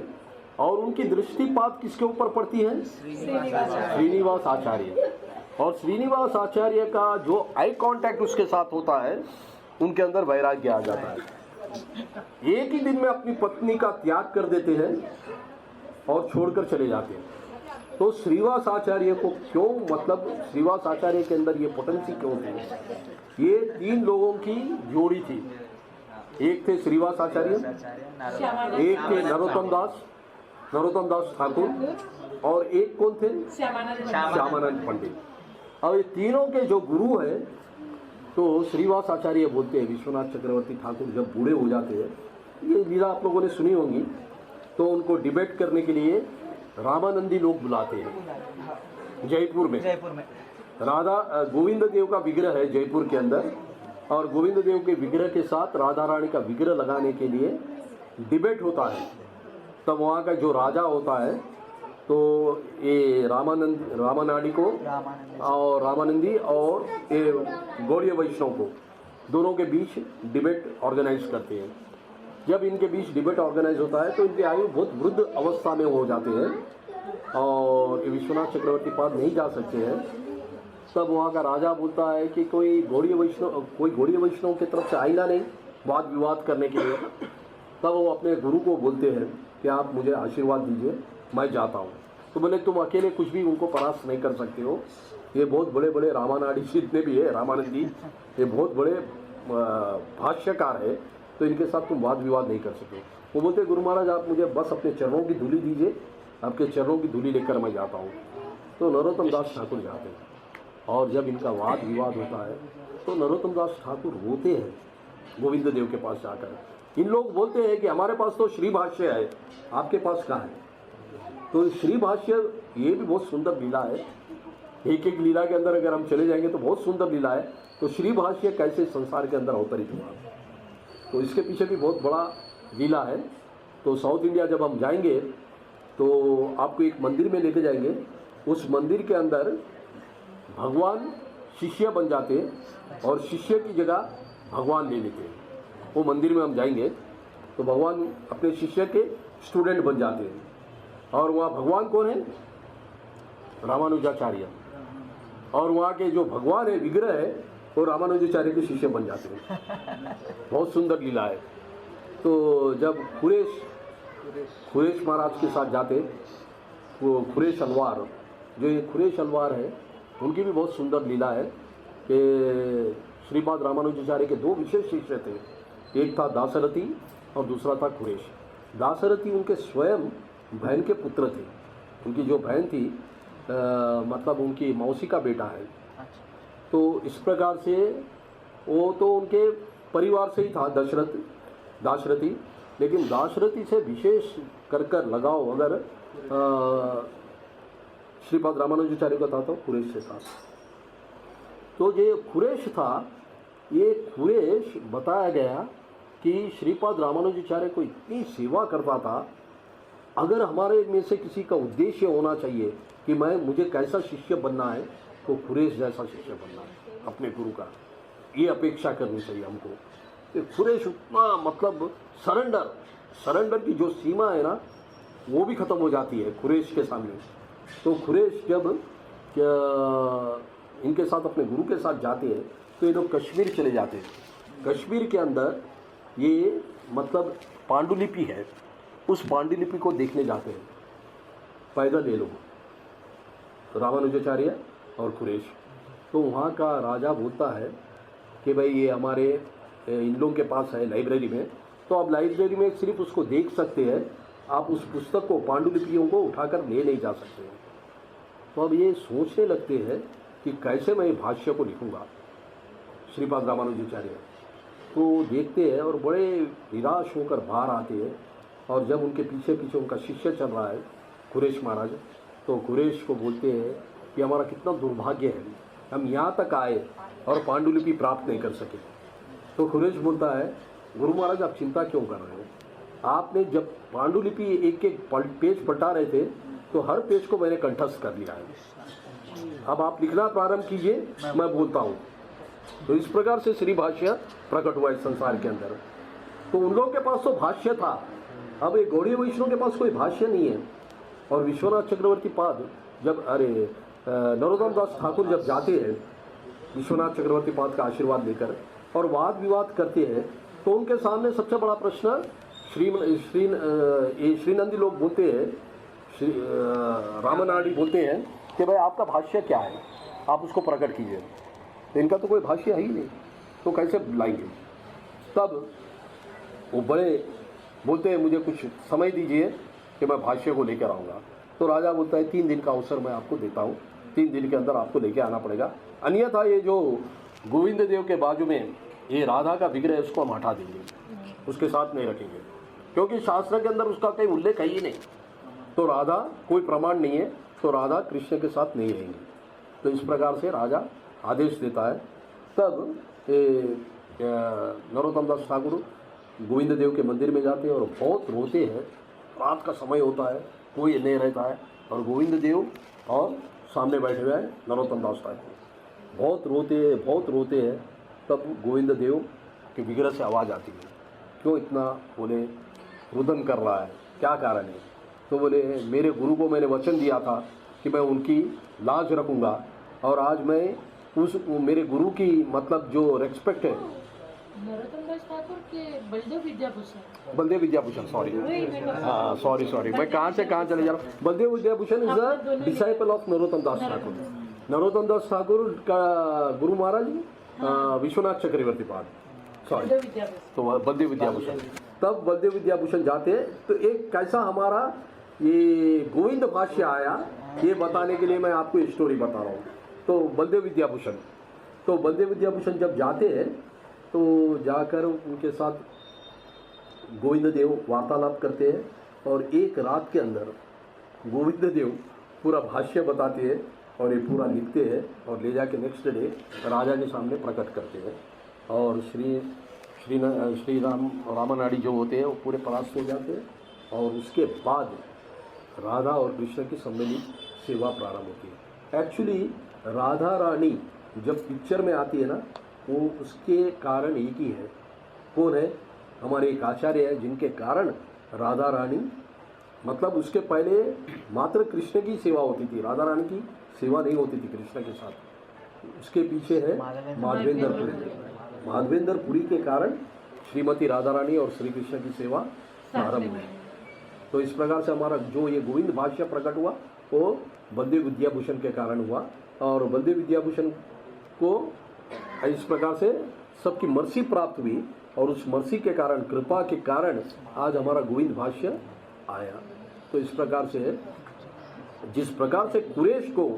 और उनकी दृष्टिपात किसके ऊपर पड़ती है? श्रीनिवास आचार्य। और श्रीनिवास आचार्य का जो आई कांटेक्ट उसके साथ होता है, उनके अंदर वैराग्य आ जाता है। एक ही दिन में अपनी पत्नी का त्याग कर देते हैं और छोड़कर चले जाते हैं। तो श्रीवास आचार्य को क्यों, मतलब श्रीवास आचार्य के अंदर ये पोटेंसी क्यों थी? ये 3 लोगों की जोड़ी थी। एक थे श्रीवास आचार्य, एक थे नरोत्तम दास ठाकुर, और एक कौन थे? श्यामानंद पंडित। और ये तीनों के जो गुरु हैं, तो श्रीवास आचार्य बोलते हैं, विश्वनाथ चक्रवर्ती ठाकुर जब बूढ़े हो जाते हैं, ये लीला आप लोगों ने सुनी होंगी, तो उनको डिबेट करने के लिए रामानंदी लोग बुलाते हैं जयपुर में। राधा गोविंद देव का विग्रह है जयपुर के अंदर, और गोविंद देव के विग्रह के साथ राधा रानी का विग्रह लगाने के लिए डिबेट होता है। तब वहाँ का जो राजा होता है, तो ये रामानाडी को और रामानंदी और ये गौड़ीय वैष्णव को, दोनों के बीच डिबेट ऑर्गेनाइज करते हैं। जब इनके बीच डिबेट ऑर्गेनाइज होता है तो इनकी आयु बहुत वृद्ध अवस्था में हो जाते हैं और विश्वनाथ चक्रवर्ती पाद नहीं जा सकते हैं। तब वहाँ का राजा बोलता है कि कोई गौड़ीय वैष्णव की तरफ से आईना नहीं वाद विवाद करने के लिए। तब वो अपने गुरु को बोलते हैं कि आप मुझे आशीर्वाद दीजिए, मैं जाता हूँ। तो बोले तुम अकेले कुछ भी उनको परास्त नहीं कर सकते हो, ये बहुत बड़े बड़े रामानाडी जितने भी है, रामानंदी, ये बहुत बड़े भाष्यकार है, तो इनके साथ तुम वाद विवाद नहीं कर सकते। वो बोलते गुरु महाराज आप मुझे बस अपने चरणों की धूली दीजिए, आपके चरणों की धूली लेकर मैं जाता हूँ। तो नरोत्तम दास ठाकुर जाते हैं और जब इनका वाद विवाद होता है तो नरोत्तम दास ठाकुर रोते हैं गोविंद देव के पास जाकर। इन लोग बोलते हैं कि हमारे पास तो श्री भाष्य है, आपके पास कहाँ है? तो श्री भाष्य ये भी बहुत सुंदर लीला है। एक एक लीला के अंदर अगर हम चले जाएंगे तो बहुत सुंदर लीला है। तो श्री भाष्य कैसे संसार के अंदर अवतरित हुआ, तो इसके पीछे भी बहुत बड़ा लीला है। तो साउथ इंडिया जब हम जाएंगे तो आपको एक मंदिर में लेके जाएंगे, उस मंदिर के अंदर भगवान शिष्य बन जाते हैं और शिष्य की जगह भगवान ले लेते हैं। वो मंदिर में हम जाएंगे तो भगवान अपने शिष्य के स्टूडेंट बन जाते हैं और वहाँ भगवान कौन है? रामानुजाचार्य। और वहाँ के जो भगवान है, विग्रह है, वो रामानुजाचार्य के शिष्य बन जाते हैं। बहुत सुंदर लीला है। तो जब खुरेश महाराज के साथ जाते, वो खुरेश अलवार, जो ये खुरेश अलवार है, उनकी भी बहुत सुंदर लीला है कि श्रीपाद रामानुजाचार्य के दो विशेष शिष्य थे, एक था दाशरथी और दूसरा था खुरेश। दाशरथी उनके स्वयं बहन के पुत्र थे, उनकी जो बहन थी मतलब उनकी मौसी का बेटा है। तो इस प्रकार से वो तो उनके परिवार से ही था दाशरथी, लेकिन दाशरथी से विशेष कर लगाव अगर श्रीपाद रामानुजाचार्य का था तो खुरेश से था। तो ये खुरेश था, ये खुरेश बताया गया कि श्रीपाद रामानुजाचार्य को इतनी सेवा करता था, अगर हमारे में से किसी का उद्देश्य होना चाहिए कि मुझे कैसा शिष्य बनना है, तो खुरेश जैसा शिष्य बनना है अपने गुरु का, ये अपेक्षा करनी चाहिए हमको। तो खुरेश उतना मतलब सरेंडर की जो सीमा है ना, वो भी ख़त्म हो जाती है खुरेश के सामने। तो खुरेश जब इनके साथ अपने गुरु के साथ जाते हैं तो ये लोग कश्मीर चले जाते हैं। कश्मीर के अंदर ये मतलब पांडुलिपि है, उस पांडुलिपि को देखने जाते हैं पैदल ये लोग, रामानुजाचार्य और खुरेश। तो वहाँ का राजा बोलता है कि भाई ये हमारे इन लोगों के पास है लाइब्रेरी में, तो आप लाइब्रेरी में सिर्फ उसको देख सकते हैं, आप उस पुस्तक को, पांडुलिपियों को उठाकर ले नहीं जा सकते हैं। तो अब ये सोचने लगते हैं कि कैसे मैं भाष्य को लिखूँगा, श्रीपाद रामानुजाचार्य। तो देखते हैं और बड़े निराश होकर बाहर आते हैं, और जब उनके पीछे पीछे उनका शिष्य चल रहा है खुरेश महाराज, तो खुरेश को बोलते हैं कि हमारा कितना दुर्भाग्य है, हम यहाँ तक आए और पांडुलिपि प्राप्त नहीं कर सके। तो खुरेश बोलता है, गुरु महाराज आप चिंता क्यों कर रहे हैं, आपने जब पांडुलिपि एक एक पेज पलटा रहे थे तो हर पेज को मैंने कंठस्थ कर लिया है, अब आप लिखना प्रारंभ कीजिए, मैं बोलता हूँ। तो इस प्रकार से श्री भाष्य प्रकट हुआ इस संसार के अंदर। तो उन लोगों के पास तो भाष्य था, अब एक गौड़ीय वैष्णव के पास कोई भाष्य नहीं है। और विश्वनाथ चक्रवर्ती पाद जब नरोत्तम दास ठाकुर जब जाते हैं विश्वनाथ चक्रवर्ती पाद का आशीर्वाद लेकर और वाद विवाद करते हैं, तो उनके सामने सबसे बड़ा प्रश्न श्रीनंदी लोग बोलते हैं, रामनाड़ी बोलते हैं कि भाई आपका भाष्य क्या है, आप उसको प्रकट कीजिए। तो इनका तो कोई भाष्य है ही नहीं, तो कैसे लाएंगे। तब वो बड़े बोलते हैं मुझे कुछ समय दीजिए कि मैं भाष्य को लेकर आऊँगा। तो राजा बोलता है 3 दिन का अवसर मैं आपको देता हूँ, 3 दिन के अंदर आपको लेके आना पड़ेगा, अन्यथा ये जो गोविंद देव के बाजू में ये राधा का विग्रह है उसको हम हटा देंगे, उसके साथ नहीं रखेंगे, क्योंकि शास्त्र के अंदर उसका कोई उल्लेख है ही नहीं। तो राधा कोई प्रमाण नहीं है, तो राधा कृष्ण के साथ नहीं रहेंगे। तो इस प्रकार से राजा आदेश देता है। तब नरोत्तम दास ठाकुर गोविंद देव के मंदिर में जाते हैं और बहुत रोते हैं, रात का समय होता है, कोई नहीं रहता है, और गोविंद देव और सामने बैठे हुए हैं नरोत्तम दास ठाकुर, बहुत रोते हैं। तब गोविंद देव के विग्रह से आवाज़ आती है, क्यों इतना बोले रुदन कर रहा है, क्या कारण है। तो बोले मेरे गुरु को मैंने वचन दिया था कि मैं उनकी लाज रखूँगा, और आज मैं उस मेरे गुरु की मतलब जो रेस्पेक्ट है, नरोत्तम दास ठाकुर के बलदेव विद्याभूषण सॉरी मैं कहाँ से कहाँ चले जा रहा हूँ। Baldev Vidyabhushan is the disciple of Narottam Das Thakur. Narottam Das Thakur का गुरु महाराज विश्वनाथ चक्रवर्ती पाद, तो बलदेव विद्याभूषण। तब बलदेव विद्याभूषण जाते हैं, तो एक कैसा हमारा ये गोविंद भाष्य आया, ये बताने के लिए मैं आपको स्टोरी बता रहा हूँ। तो बलदेव विद्याभूषण जब जाते हैं तो जाकर उनके साथ गोविंद देव वार्तालाप करते हैं, और एक रात के अंदर गोविंद देव पूरा भाष्य बताते हैं और ये पूरा लिखते हैं और ले जाके नेक्स्ट डे राजा के सामने प्रकट करते हैं। और श्री श्री रामानाड़ी जो होते हैं वो पूरे परास्त हो जाते हैं और उसके बाद राधा और कृष्ण की सम्मिलित सेवा प्रारंभ होती है। एक्चुअली राधा रानी जब पिक्चर में आती है ना, वो उसके कारण एक ही है। कौन है? हमारे एक आचार्य है जिनके कारण राधा रानी, मतलब उसके पहले मात्र कृष्ण की सेवा होती थी, राधा रानी की सेवा नहीं होती थी कृष्ण के साथ। उसके पीछे है माधवेंद्रपुरी। माधवेंद्रपुरी के कारण श्रीमती राधा रानी और श्री कृष्ण की सेवा प्रारंभ हुई। तो इस प्रकार से हमारा जो ये गोविंद भाष्य प्रकट हुआ वो बलदेव विद्याभूषण के कारण हुआ, और बलदेव विद्याभूषण को इस प्रकार से सबकी मर्सी प्राप्त हुई, और उस मर्सी के कारण, कृपा के कारण आज हमारा गोविंद भाष्य आया। तो इस प्रकार से जिस प्रकार से कुरेश को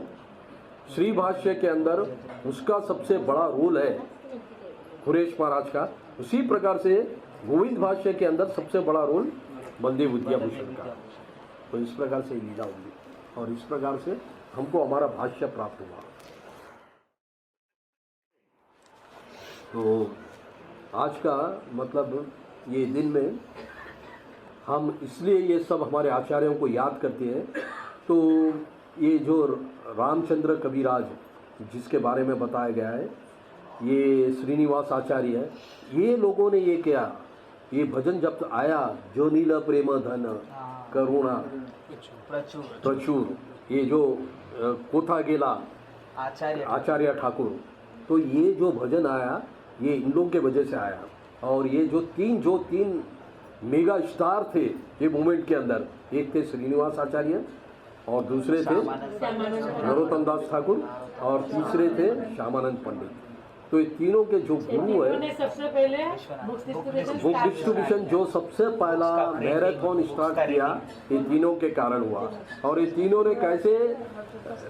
श्री भाष्य के अंदर उसका सबसे बड़ा रोल है कुरेश महाराज का, उसी प्रकार से गोविंद भाष्य के अंदर सबसे बड़ा रोल बलदेव विद्याभूषण का। तो इस प्रकार से लीला हुई और इस प्रकार से हमको हमारा भाष्य प्राप्त हुआ। तो आज का मतलब ये दिन में हम इसलिए ये सब हमारे आचार्यों को याद करते हैं। तो ये जो रामचंद्र कविराज जिसके बारे में बताया गया है, ये श्रीनिवास आचार्य है, ये लोगों ने ये किया, ये भजन जब आया, जो नील प्रेम धन करुणा प्रचुर, ये जो कोथा गेला आचार्य ठाकुर, तो ये जो भजन आया ये इन लोगों के वजह से आया। और ये जो तीन मेगा स्टार थे ये मूवमेंट के अंदर, एक थे श्रीनिवास आचार्य और दूसरे थे नरोत्तम दास ठाकुर और तीसरे थे श्यामानंद पंडित। तो ये तीनों के जो गुरु है, सबसे पहले बुक डिस्ट्रीब्यूशन जो सबसे पहला मैराथन स्टार्ट किया, ये तीनों के कारण हुआ। और ये तीनों ने कैसे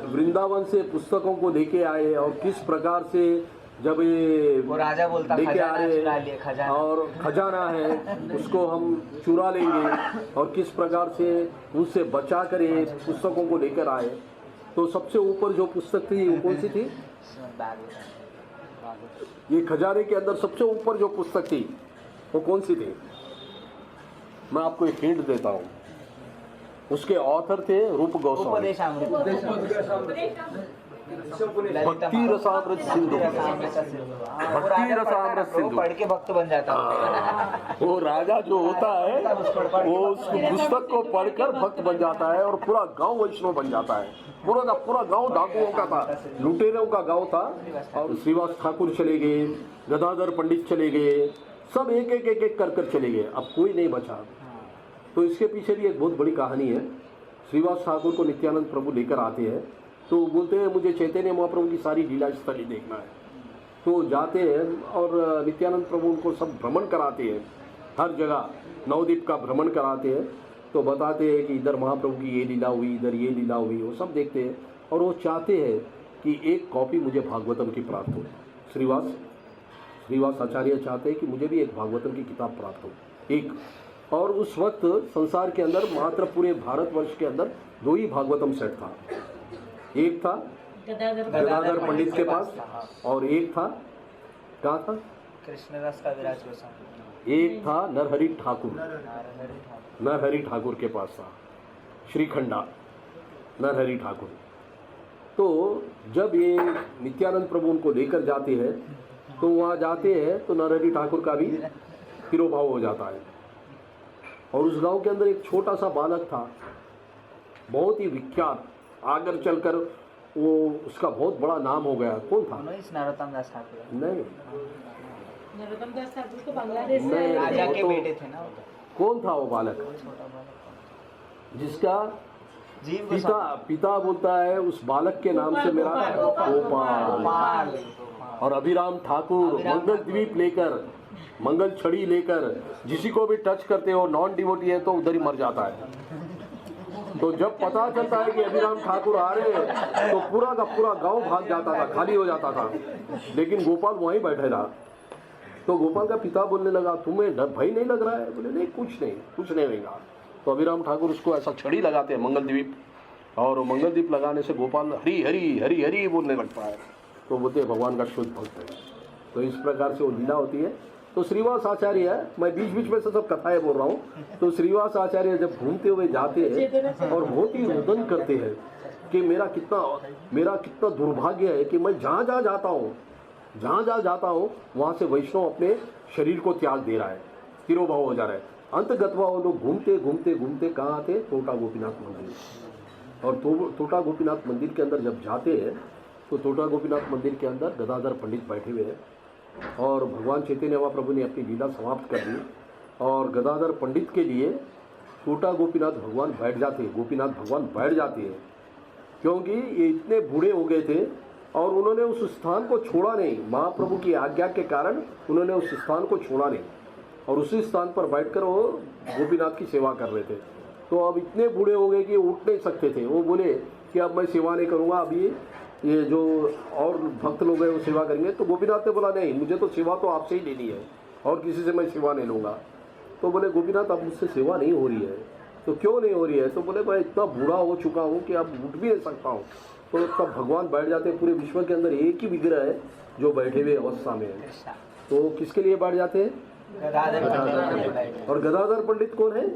वृंदावन से पुस्तकों को लेके आए और किस प्रकार से जब ये वो राजा बोलता लेके आ रहे खजाना और खजाना है उसको हम चुरा लेंगे, और किस प्रकार से उससे बचा कर ये पुस्तकों को लेकर आए। तो सबसे ऊपर जो पुस्तक थी वो कौन सी थी? ये खजाने के अंदर सबसे ऊपर जो पुस्तक थी वो कौन सी थी? मैं आपको एक हिंट देता हूँ, उसके ऑथर थे रूप गोस्वामी, भक्ति रसामृत सिंधु, भक्ति रसामृत सिंधु। पढ़ के भक्त बन जाता है। वो राजा जो होता है वो उस पुस्तक को पढ़कर भक्त बन जाता है और पूरा गांव वैष्णव बन जाता है। पूरा का पूरा गांव डाकुओं का था, लुटेरों का गांव था। और श्रीवास ठाकुर चले गए, गदाधर पंडित चले गए, सब एक एक कर चले गए, अब कोई नहीं बचा। तो इसके पीछे भी एक बहुत बड़ी कहानी है। श्रीवास ठाकुर को नित्यानंद प्रभु लेकर आते हैं, तो बोलते हैं मुझे चैतन्य महाप्रभु की सारी लीला स्थली देखना है। तो जाते हैं और नित्यानंद प्रभु उनको सब भ्रमण कराते हैं, हर जगह नवद्वीप का भ्रमण कराते हैं। तो बताते हैं कि इधर महाप्रभु की ये लीला हुई, इधर ये लीला हुई, वो सब देखते हैं। और वो चाहते हैं कि एक कॉपी मुझे भागवतम की प्राप्त हो। श्रीवास आचार्य चाहते हैं कि मुझे भी एक भागवतम की किताब प्राप्त हो, एक। और उस वक्त संसार के अंदर मात्र पूरे भारतवर्ष के अंदर 2 ही भागवतम सेट था। एक था गदाधर पंडित के पास और एक था, कहाँ था? कृष्णदास का विराज गोस्वामी। एक था नरहरि ठाकुर के पास था, श्रीखंडा नरहरि ठाकुर। तो जब ये नित्यानंद प्रभु उनको लेकर जाते हैं तो वहाँ जाते हैं तो नरहरि ठाकुर का भी तिरोभाव हो जाता है। और उस गांव के अंदर एक छोटा सा बालक था, बहुत ही विख्यात, आगे चलकर वो उसका बहुत बड़ा नाम हो गया। कौन था? नरोत्तम दास ठाकुर। नहीं, नरोत्तम दास ठाकुर तो बांग्लादेश से नहीं, राजा वो के तो- बेटे थे ना। कौन था वो बालक जिसका पिता बोलता है उस बालक के नाम से मेरा गोपाल। और अभिराम ठाकुर मंगल द्वीप लेकर, मंगल छड़ी लेकर जिसी को भी टच करते हो, नॉन डिवोटी है तो उधर ही मर जाता है। तो जब पता चलता है कि अभिराम ठाकुर आ रहे हैं तो पूरा का पूरा गांव भाग जाता था, खाली हो जाता था, लेकिन गोपाल वहीं बैठे रहा। तो गोपाल का पिता बोलने लगा, तुम्हें डर भय नहीं लग रहा है? बोले नहीं, कुछ नहीं होगा। तो अभिराम ठाकुर उसको ऐसा छड़ी लगाते हैं मंगलद्वीप, और मंगलद्वीप लगाने से गोपाल हरी हरी हरी हरी बोलने लगता है। तो बोलते हैं भगवान का शुद्ध भक्त है। तो इस प्रकार से वो लीला होती है। तो श्रीवास आचार्य, मैं बीच बीच में से सब कथाएं बोल रहा हूँ, तो श्रीवास आचार्य जब घूमते हुए जाते हैं और बहुत ही रुदन करते हैं कि मेरा कितना दुर्भाग्य है कि मैं जहाँ जहाँ जाता हूँ वहाँ से वैष्णव अपने शरीर को त्याग दे रहा है, तिरोभाव हो जा रहा है। अंतगतवा वो लोग घूमते घूमते घूमते कहाँ आते, टोटा गोपीनाथ मंदिर। और टोटा गोपीनाथ मंदिर के अंदर जब जाते हैं तो टोटा गोपीनाथ मंदिर के अंदर गदाधर पंडित बैठे हुए हैं और भगवान चैतन्य महाप्रभु ने अपनी लीला समाप्त कर दी और गदाधर पंडित के लिए टोटा गोपीनाथ भगवान बैठ जाते हैं क्योंकि ये इतने बूढ़े हो गए थे और उन्होंने उस स्थान को छोड़ा नहीं। महाप्रभु की आज्ञा के कारण उन्होंने उस स्थान को छोड़ा नहीं और उसी स्थान पर बैठकर वो गोपीनाथ की सेवा कर रहे थे। तो अब इतने बूढ़े हो गए कि उठ नहीं सकते थे। वो बोले कि अब मैं सेवा नहीं करूँगा, अभी ये जो और भक्त लोग हैं वो सेवा करेंगे। तो गोपीनाथ ने बोला नहीं, मुझे तो सेवा तो आपसे ही लेनी है और किसी से मैं सेवा नहीं लूँगा। तो बोले गोपीनाथ अब मुझसे सेवा नहीं हो रही है। तो क्यों नहीं हो रही है? तो बोले मैं इतना बूढ़ा हो चुका हूँ कि अब उठ भी नहीं सकता हूँ। तो तब भगवान बैठ जाते हैं। पूरे विश्व के अंदर एक ही विग्रह है जो बैठे हुए अवस्था में है। तो किसके लिए बैठ जाते हैं? और गदाधर पंडित कौन है?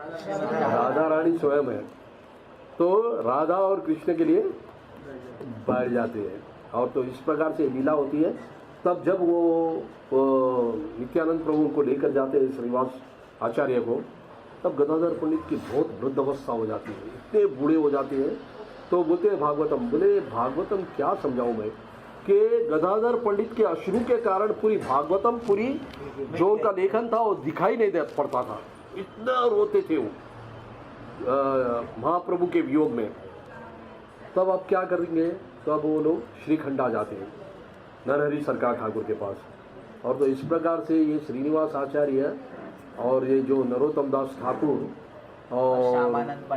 राधा रानी स्वयं है। तो राधा और कृष्ण के लिए बैठ जाते हैं और तो इस प्रकार से लीला होती है। तब जब वो नित्यानंद प्रभु को लेकर जाते हैं श्रीवास आचार्य को, तब गदाधर पंडित की बहुत वृद्ध अवस्था हो जाती है, इतने बूढ़े हो जाते हैं। तो बोलते हैं भागवतम, बोले भागवतम क्या समझाऊं मैं कि गदाधर पंडित के अश्रु के कारण पूरी भागवतम, पूरी जो उनका लेखन था वो दिखाई नहीं दे पड़ता था, इतना रोते थे वो महाप्रभु के वियोग में। तब अब क्या करेंगे? तब वो लोग श्रीखंडा जाते हैं नरहरि सरकार ठाकुर के पास। और तो इस प्रकार से ये श्रीनिवास आचार्य और ये जो नरोत्तम दास ठाकुर और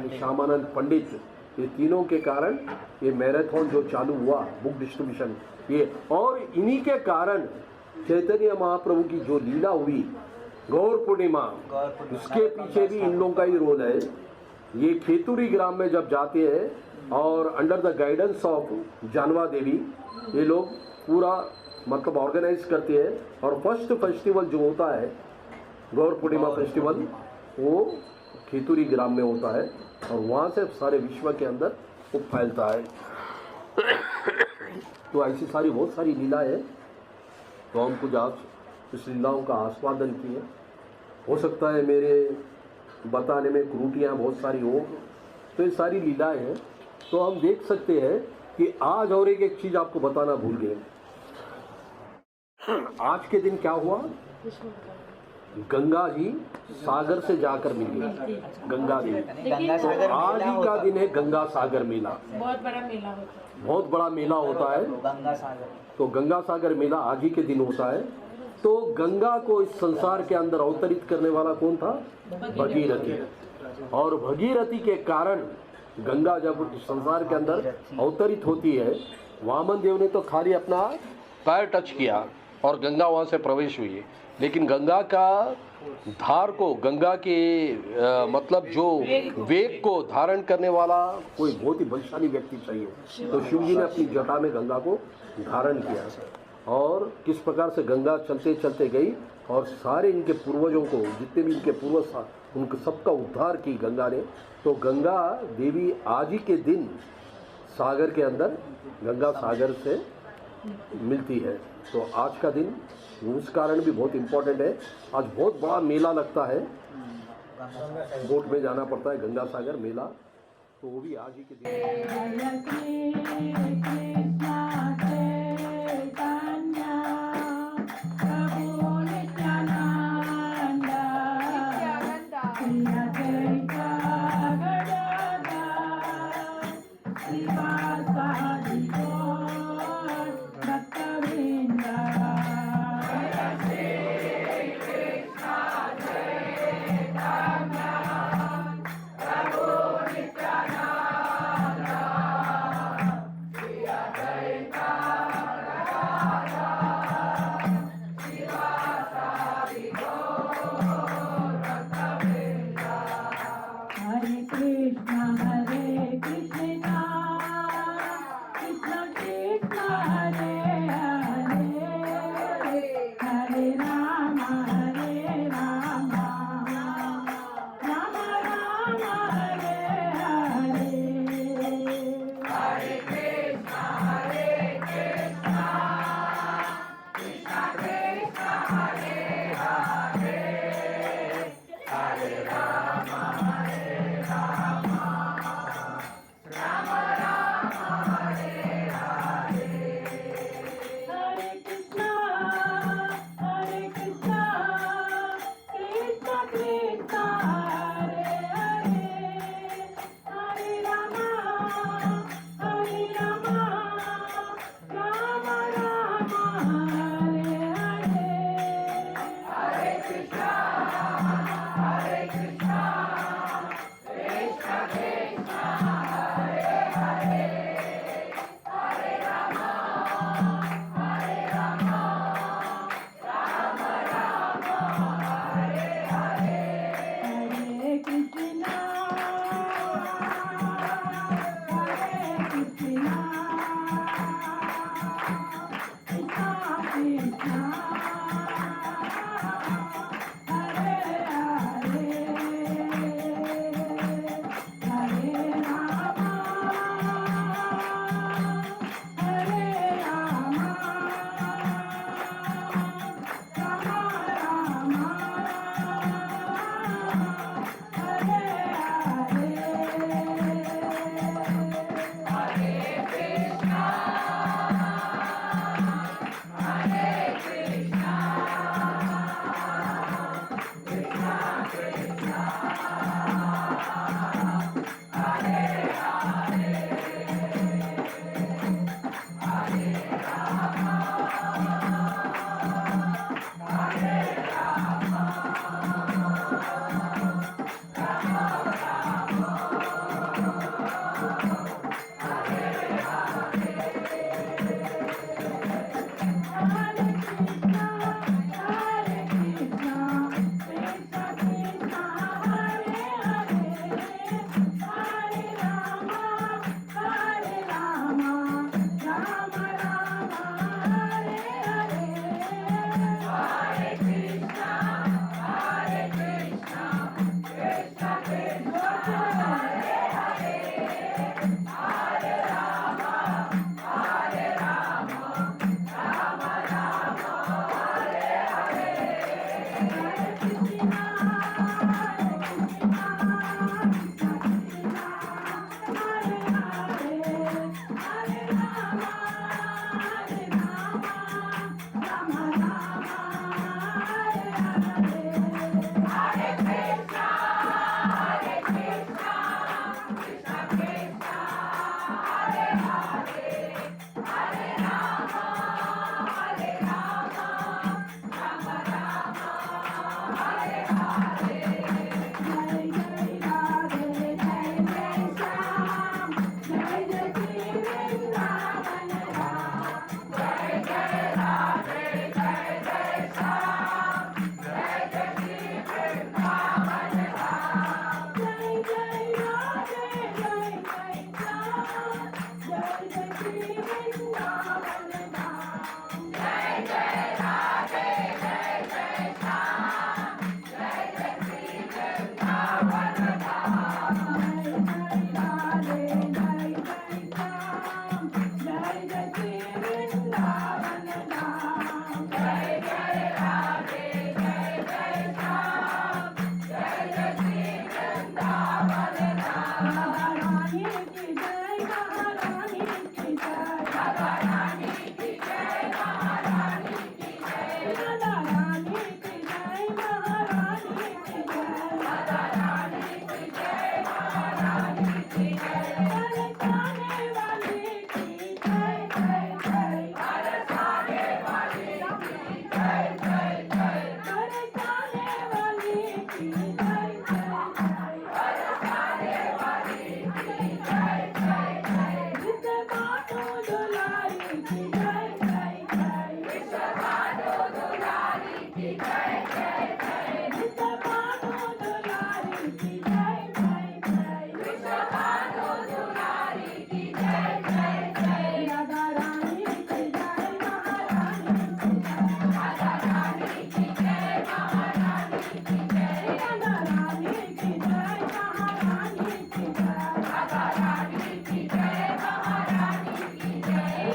श्यामानंद पंडित, ये तीनों के कारण ये मैराथन जो चालू हुआ बुक डिस्ट्रीब्यूशन, ये और इन्हीं के कारण चैतन्य महाप्रभु की जो लीला हुई गौर पूर्णिमा, इसके पीछे भी इन लोगों का ही रोल है। ये खेतुरी ग्राम में जब जाते हैं और अंडर द गाइडेंस ऑफ जानवा देवी ये लोग पूरा मतलब ऑर्गेनाइज करते हैं और फर्स्ट फेस्टिवल जो होता है गौर पूर्णिमा फेस्टिवल, वो खेतुरी ग्राम में होता है और वहाँ से सारे विश्व के अंदर वो फैलता है। तो ऐसी सारी बहुत सारी लीलाएं हैं। तो हम कुछ आज इस लीलाओं का आस्वादन किए। हो सकता है मेरे बताने में त्रुटियाँ बहुत सारी हो, तो ये सारी लीलाएं हैं। तो हम देख सकते हैं कि आज और एक चीज़ आपको बताना भूल गए। आज के दिन क्या हुआ? गंगा जी सागर से जाकर मिली, गंगा जी। तो आज ही का दिन है गंगा सागर मेला। बहुत बड़ा मेला होता है, बहुत बड़ा मेला होता है। गंगा सागर, तो गंगा सागर मेला आज ही के दिन होता है। तो गंगा को इस संसार के अंदर अवतरित करने वाला कौन था? भगीरथी। और भगीरथी के कारण गंगा जब इस संसार के अंदर अवतरित होती है, वामन देव ने तो खाली अपना पैर टच किया और गंगा वहाँ से प्रवेश हुई। लेकिन गंगा का धार को, गंगा के मतलब जो वेग को धारण करने वाला कोई बहुत ही बलशाली व्यक्ति चाहिए। तो शिव जी ने अपनी जटा में गंगा को धारण किया और किस प्रकार से गंगा चलते चलते गई और सारे इनके पूर्वजों को, जितने भी इनके पूर्वज, उनके सबका उद्धार की गंगा ने। तो गंगा देवी आज ही के दिन सागर के अंदर गंगा सागर से मिलती है। तो आज का दिन उस कारण भी बहुत इम्पोर्टेंट है। आज बहुत बड़ा मेला लगता है, बोट में जाना पड़ता है, गंगा सागर मेला। तो वो भी आज ही के दिन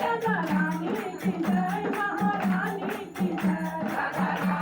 राधा रानी की जय, महारानी की जय।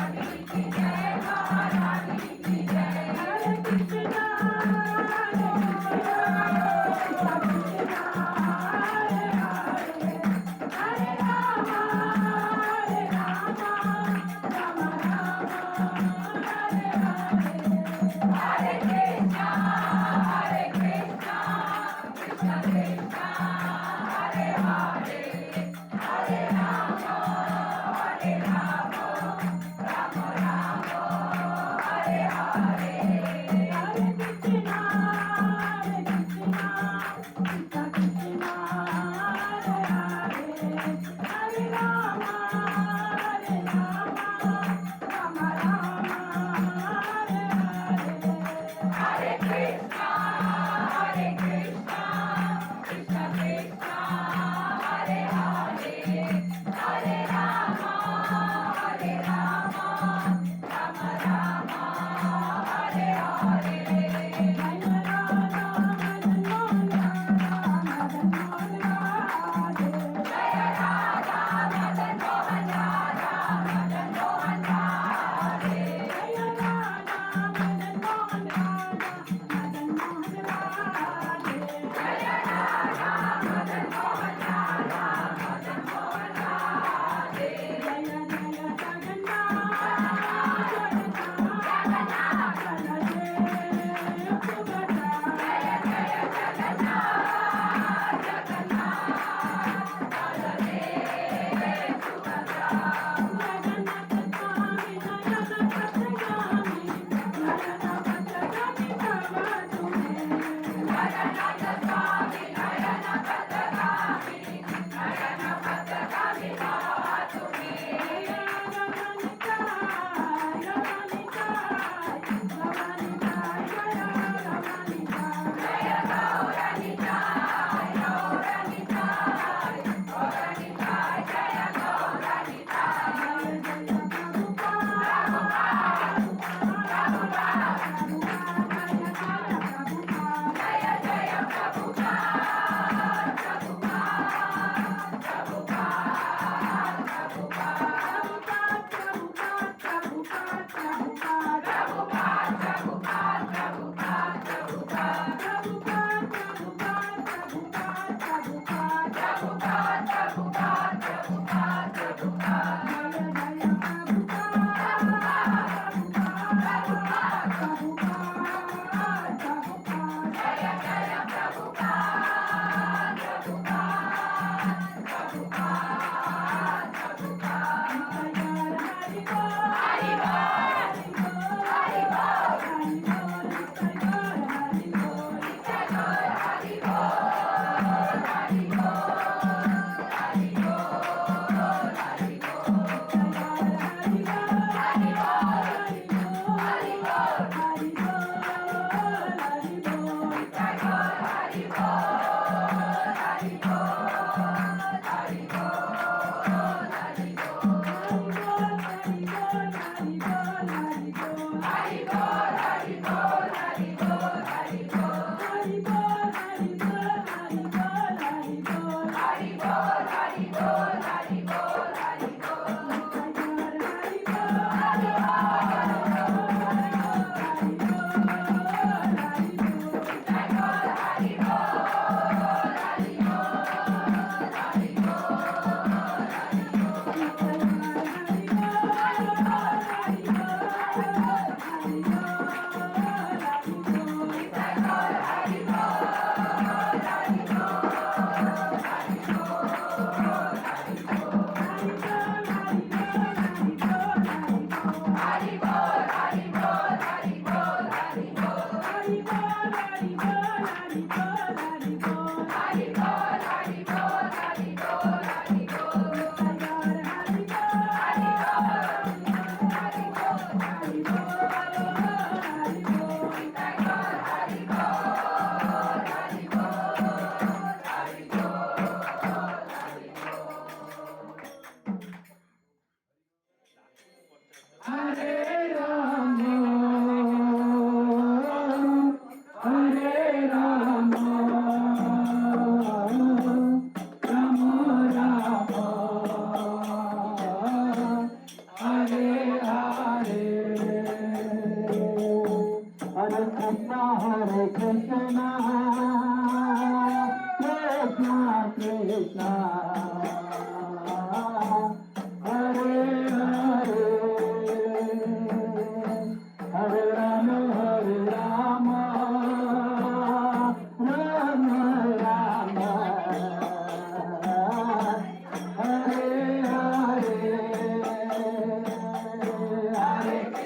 Hare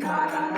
Shara